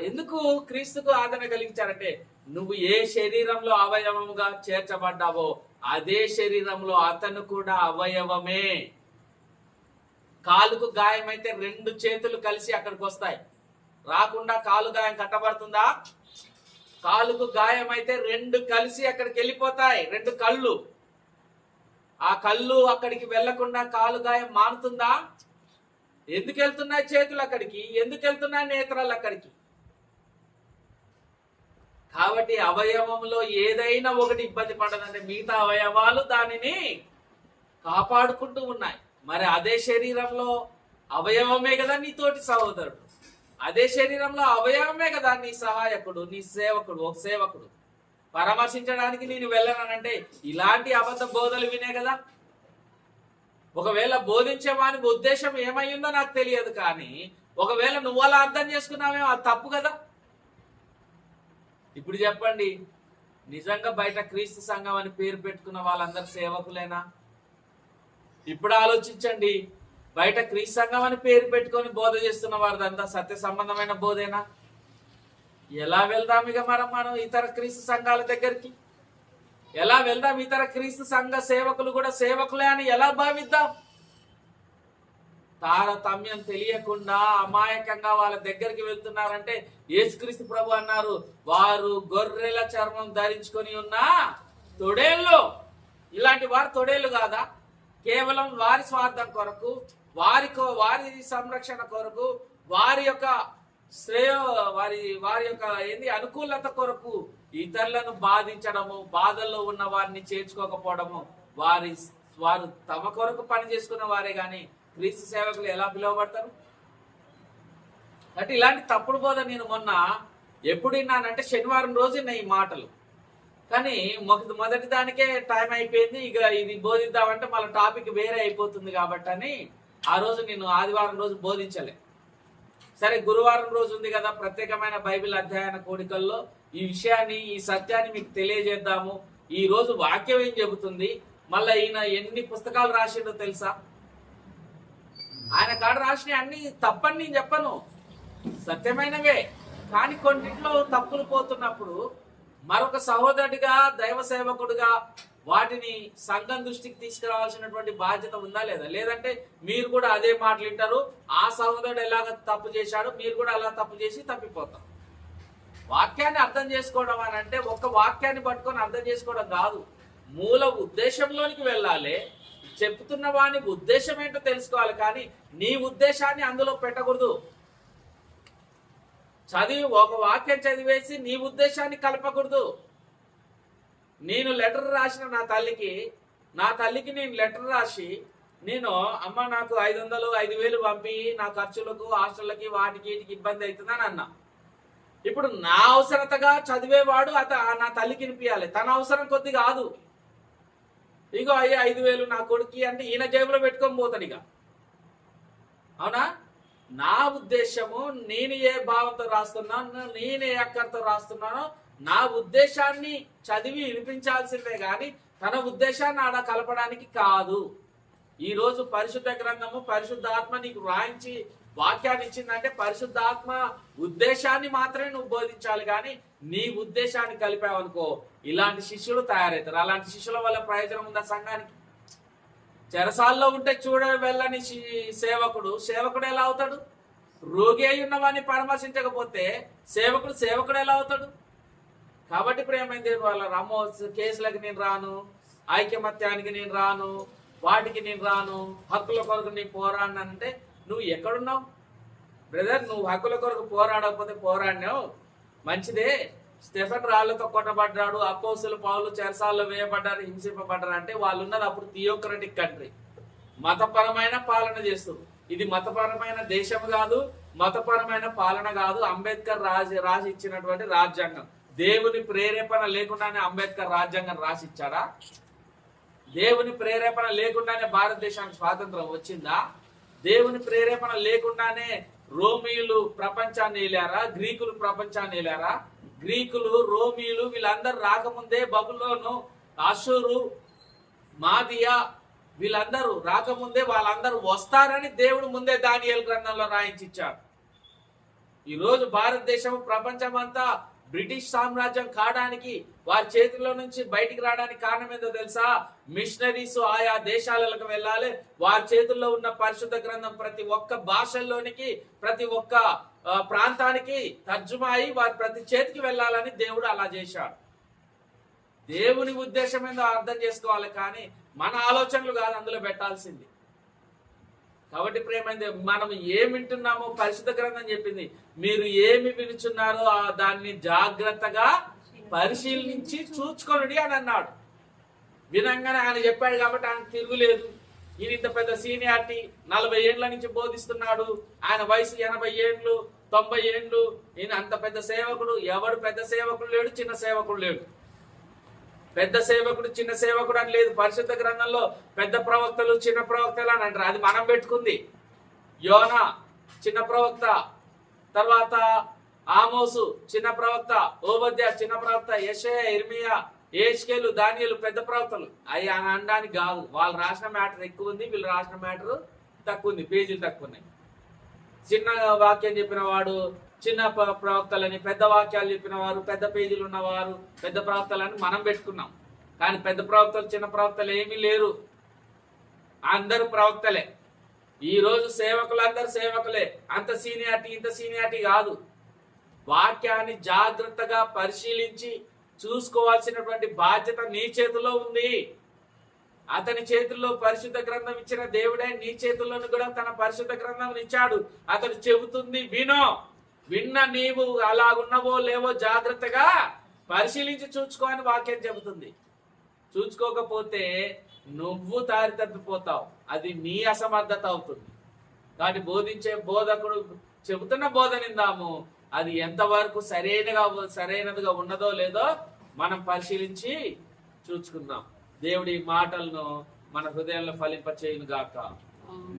ఎందుకు క్రీస్తుకు ఆదరణ కలిగించారంటే నువ్వు ఏ శరీరంలో అవయవముగా చేర్చబడ్డావో అదే శరీరంలో అతను కూడా అవయవమే. కాలుకు గాయమైతే 2 చేతులు కలిసి అక్కడికి వస్తాయి, రాకుండా కాలు గాయం కట్టబడుతుందా? కాలుకు గాయం అయితే 2 కలిసి అక్కడికి వెళ్ళిపోతాయి, 2 కళ్ళు. ఆ కళ్ళు అక్కడికి వెళ్లకుండా కాలు గాయం మానుతుందా? ఎందుకు వెళ్తున్నాయి చేతులు అక్కడికి? ఎందుకు వెళ్తున్నాయి నేత్రాలు అక్కడికి? కాబట్టి అవయవంలో ఏదైనా ఒకటి ఇబ్బంది పడదంటే మిగతా అవయవాలు దానిని కాపాడుకుంటూ ఉన్నాయి. మరి అదే శరీరంలో అవయవమే కదా నీ తోటి సహోదరుడు, అదే శరీరంలో అవయవమే కదా నీ సహాయకుడు, నీ సేవకుడు. ఒక సేవకుడు పరామర్శించడానికి నేను వెళ్ళానంటే ఇలాంటి అబద్ధ బోధలు వినే కదా. ఒకవేళ బోధించే వాని ఉద్దేశం ఏమైందో నాకు తెలియదు, కానీ ఒకవేళ నువ్వు అలా అర్థం చేసుకున్నావేమో అది తప్పు కదా. ఇప్పుడు చెప్పండి, నిజంగా బయట క్రీస్తు సంఘం అని పేరు పెట్టుకున్న వాళ్ళందరూ సేవకులేనా? ఇప్పుడు ఆలోచించండి, బయట క్రీస్తు సంఘం అని పేరు పెట్టుకొని బోధ చేస్తున్న వారిదంతా సత్య సంబంధమైన బోధేనా? ఎలా వెళ్దాం ఇక మనం ఇతర క్రీస్తు సంఘాల దగ్గరికి? ఎలా వెళ్దాం? ఇతర క్రీస్తు సంఘ సేవకులు కూడా సేవకులే అని ఎలా భావిద్దాం? తారతమ్యం తెలియకుండా అమాయకంగా వాళ్ళ దగ్గరికి వెళ్తున్నారంటే యేసుక్రీస్తు ప్రభు అన్నారు, వారు గొర్రెల చర్మం ధరించుకొని ఉన్న తొడేళ్ళు. ఇలాంటి వారు తొడేళ్ళు కాదా? కేవలం వారి స్వార్థం కొరకు, వారి సంరక్షణ కొరకు, వారి యొక్క వారి యొక్క అనుకూలత కొరకు ఇతరులను బాధించడము, బాధల్లో ఉన్న వారిని చేర్చుకోకపోవడము, వారు తమ కొరకు పని చేసుకున్న వారే గాని క్రీస్తు సేవకులు ఎలా పిలువబడతారు? అంటే ఇలాంటి తప్పుడు బోధ నేను మొన్న ఎప్పుడు విన్నానంటే శనివారం రోజు విన్నా ఈ మాటలు. కానీ మొదటి దానికే టైం అయిపోయింది, ఇక ఇది బోధిద్దామంటే మళ్ళీ టాపిక్ వేరే అయిపోతుంది కాబట్టి అని ఆ రోజు నేను ఆదివారం రోజు బోధించలే. సరే, గురువారం రోజు ఉంది కదా, ప్రత్యేకమైన బైబిల్ అధ్యయన కోడికల్లో ఈ విషయాన్ని, ఈ సత్యాన్ని మీకు తెలియజేద్దాము. ఈ రోజు వాక్యం ఏం చెబుతుంది, మళ్ళీ ఈయన ఎన్ని పుస్తకాలు రాసిండో తెలుసా? ఆయన కాడ రాసిన అన్ని తప్పని నేను చెప్పను, సత్యమైనవే. కానీ కొన్నింటిలో తప్పులు పోతున్నప్పుడు మరొక సహోదరుడిగా, దైవ సేవకుడిగా వాటిని సంఘం దృష్టికి తీసుకురావాల్సినటువంటి బాధ్యత ఉందా లేదా? లేదంటే మీరు కూడా అదే మాటలు వింటారు, ఆ సహోదరుడు ఎలాగ తప్పు చేశాడు, మీరు కూడా అలా తప్పు చేసి తప్పిపోతాం. వాక్యాన్ని అర్థం చేసుకోవడం అని అంటే ఒక్క వాక్యాన్ని పట్టుకొని అర్థం చేసుకోవడం కాదు, మూల ఉద్దేశంలోనికి వెళ్ళాలి. చెప్తున్న వాని ఉద్దేశం ఏంటో తెలుసుకోవాలి, కానీ నీ ఉద్దేశాన్ని అందులో పెట్టకూడదు. ఒక వాక్యం చదివేసి నీ ఉద్దేశాన్ని కలపకూడదు. నేను లెటర్ రాసిన నా తల్లికి నేను లెటర్ రాసి, నేను అమ్మ నాకు 500 5,000 పంపి నా ఖర్చులకు, హాస్టళ్ళకి, వాటికి వీటికి ఇబ్బంది అవుతుందని అన్నా. ఇప్పుడు నా అవసరతగా చదివేవాడు నా తల్లికి వినిపించాలి, తన అవసరం కొద్ది కాదు. ఇగో అయ్యే 5,000 నా కొడుకు అంటే ఈయన జేబులో పెట్టుకొని పోతాడు ఇక. అవునా? నా ఉద్దేశము, నేను ఏ భావంతో రాస్తున్నాను, నేను ఏ అక్కడితో రాస్తున్నానో నా ఉద్దేశాన్ని చదివి వినిపించాల్సిందే గాని తన ఉద్దేశాన్ని ఆడ కలపడానికి కాదు. ఈ రోజు పరిశుద్ధ గ్రంథము, పరిశుద్ధాత్మ నీకు రాయించి వాక్యాన్ని ఇచ్చిందంటే పరిశుద్ధాత్మ ఉద్దేశాన్ని మాత్రమే నువ్వు బోధించాలి, కానీ నీ ఉద్దేశాన్ని కలిపావనుకో ఇలాంటి శిష్యులు తయారవుతారు. అలాంటి శిష్యుల వల్ల ప్రయోజనం ఉందా సంఘానికి? చెరసాల్లో ఉంటే వెళ్ళని సేవకుడు ఎలా అవుతాడు? రోగి అయి ఉన్నవాడిని పరామర్శించకపోతే సేవకుడు ఎలా అవుతాడు? కాబట్టి ఇప్పుడు ఏమైంది, వాళ్ళ రమ్మో కేసులకు నేను రాను, ఐకమత్యానికి నేను రాను, వాటికి నేను రాను, హక్కుల కొరకు నేను పోరాడినంటే నువ్వు ఎక్కడున్నావు బ్రదర్? నువ్వు హక్కుల కొరకు పోరాడకపోతే పోరాడినావు మంచిదే. స్టెఫెన్ రాళ్లతో కొట్టబడ్డాడు, అపోస్తులు పౌలు చెరసాల్లో వేయబడ్డారు, హింసింపబడ్డారు అంటే వాళ్ళు ఉన్నది అప్పుడు థియోక్రటిక్ కంట్రీ, మతపరమైన పాలన చేస్తుంది. ఇది మతపరమైన దేశం కాదు, మతపరమైన పాలన కాదు. అంబేద్కర్ రాసి ఇచ్చినటువంటి రాజ్యాంగం. దేవుని ప్రేరేపణ లేకుండానే అంబేద్కర్ రాజ్యాంగం రాసిచ్చాడా? దేవుని ప్రేరేపణ లేకుండానే భారతదేశానికి స్వాతంత్రం వచ్చిందా? దేవుని ప్రేరేపణ లేకుండానే రోమియులు ప్రపంచాన్ని ఏలారా? గ్రీకులు ప్రపంచాన్ని ఏలారా? గ్రీకులు, రోమియులు వీళ్ళందరూ రాకముందే బబులోను, అషూరు, మాదియా వీళ్ళందరూ రాకముందే వాళ్ళందరూ వస్తారని దేవుడు ముందే దానియేలు గ్రంథంలో రాయించిచ్చాడు. ఈరోజు భారతదేశం, ప్రపంచం అంతా బ్రిటిష్ సామ్రాజ్యం కావడానికి, వారి చేతిలో నుంచి బయటికి రావడానికి కారణం ఏందో తెలుసా? మిషనరీస్ ఆయా దేశాలకు వెళ్ళాలి, వారి చేతుల్లో ఉన్న పరిశుద్ధ గ్రంథం ప్రతి ఒక్క భాషల్లోనికి, ప్రతి ఒక్క ప్రాంతానికి తర్జుమా అయి వారి ప్రతి చేతికి వెళ్ళాలని దేవుడు అలా చేశాడు. దేవుని ఉద్దేశం ఏందో అర్థం చేసుకోవాలి, కానీ మన ఆలోచనలు కాదు అందులో పెట్టాల్సింది. కాబట్టి ప్రేమైంది, మనం ఏమి వింటున్నామో పరిశుద్ధ గ్రంథం చెప్పింది. మీరు ఏమి వినుచున్నారో దాన్ని జాగ్రత్తగా పరిశీలించి చూచుకొనుడి అని అన్నాడు. వినంగానే ఆయన చెప్పాడు కాబట్టి ఆయన తిరుగులేదు. ఈయన ఇంత పెద్ద సీనియారిటీ, 40 ఏళ్ల నుంచి బోధిస్తున్నాడు. ఆయన వయసు 80 ఏళ్ళు, 90 ఏళ్ళు. ఈయన అంత పెద్ద సేవకుడు. ఎవడు పెద్ద సేవకుడు లేడు, చిన్న సేవకుడు లేడు. పెద్ద సేవకుడు చిన్న సేవకుడు అని లేదు. పరిశుద్ధ గ్రంథంలో పెద్ద ప్రవక్తలు చిన్న ప్రవక్తలు అని అంటారు. అది మనం పెట్టుకుంది. యోనా చిన్న ప్రవక్త, తర్వాత ఆమోసు చిన్న ప్రవక్త, ఓబద్య చిన్న ప్రవక్త, యెషయా, ఇర్మియా, యెహెజ్కేలు, దానియేలు పెద్ద ప్రవక్తలు. అవి అనడానికి కాదు. వాళ్ళు రాసిన మ్యాటర్ ఎక్కువ ఉంది, వీళ్ళు రాసిన మ్యాటర్ తక్కువ ఉంది, పేజీలు తక్కువ ఉన్నాయి. చిన్న వాక్యం చెప్పిన వాడు చిన్న ప్రవక్తలని, పెద్ద వాక్యాలు చెప్పిన వారు పెద్ద పేజీలు ఉన్నవారు పెద్ద ప్రవక్తలని మనం పెట్టుకున్నాం. కానీ పెద్ద ప్రవక్తలు చిన్న ప్రవక్తలు ఏమీ లేరు, అందరూ ప్రవక్తలే. ఈ రోజు సేవకులందరూ సేవకులే. అంత సీనియారిటీ ఇంత సీనియారిటీ కాదు. వాక్యాన్ని జాగ్రత్తగా పరిశీలించి చూసుకోవాల్సినటువంటి బాధ్యత నీ చేతిలో ఉంది. అతని చేతుల్లో పరిశుద్ధ గ్రంథం ఇచ్చిన దేవుడే నీ చేతుల్లోని కూడా తన పరిశుద్ధ గ్రంథం ఇచ్చాడు. అతడు చెబుతుంది వినో. విన్న నీవు అలాగున్నవో లేవో జాగ్రత్తగా పరిశీలించి చూసుకో అని వాక్యం చెబుతుంది. చూసుకోకపోతే నువ్వు దారి తప్పిపోతావు. అది నీ అసమర్థత అవుతుంది. కాబట్టి బోధించే బోధకుడు చెబుతున్న బోధ నిందాము, అది ఎంతవరకు సరైనదిగా ఉన్నదో లేదో మనం పరిశీలించి చూసుకుందాం. దేవుడి మాటలను మన హృదయంలో ఫలింపచేయును గాక.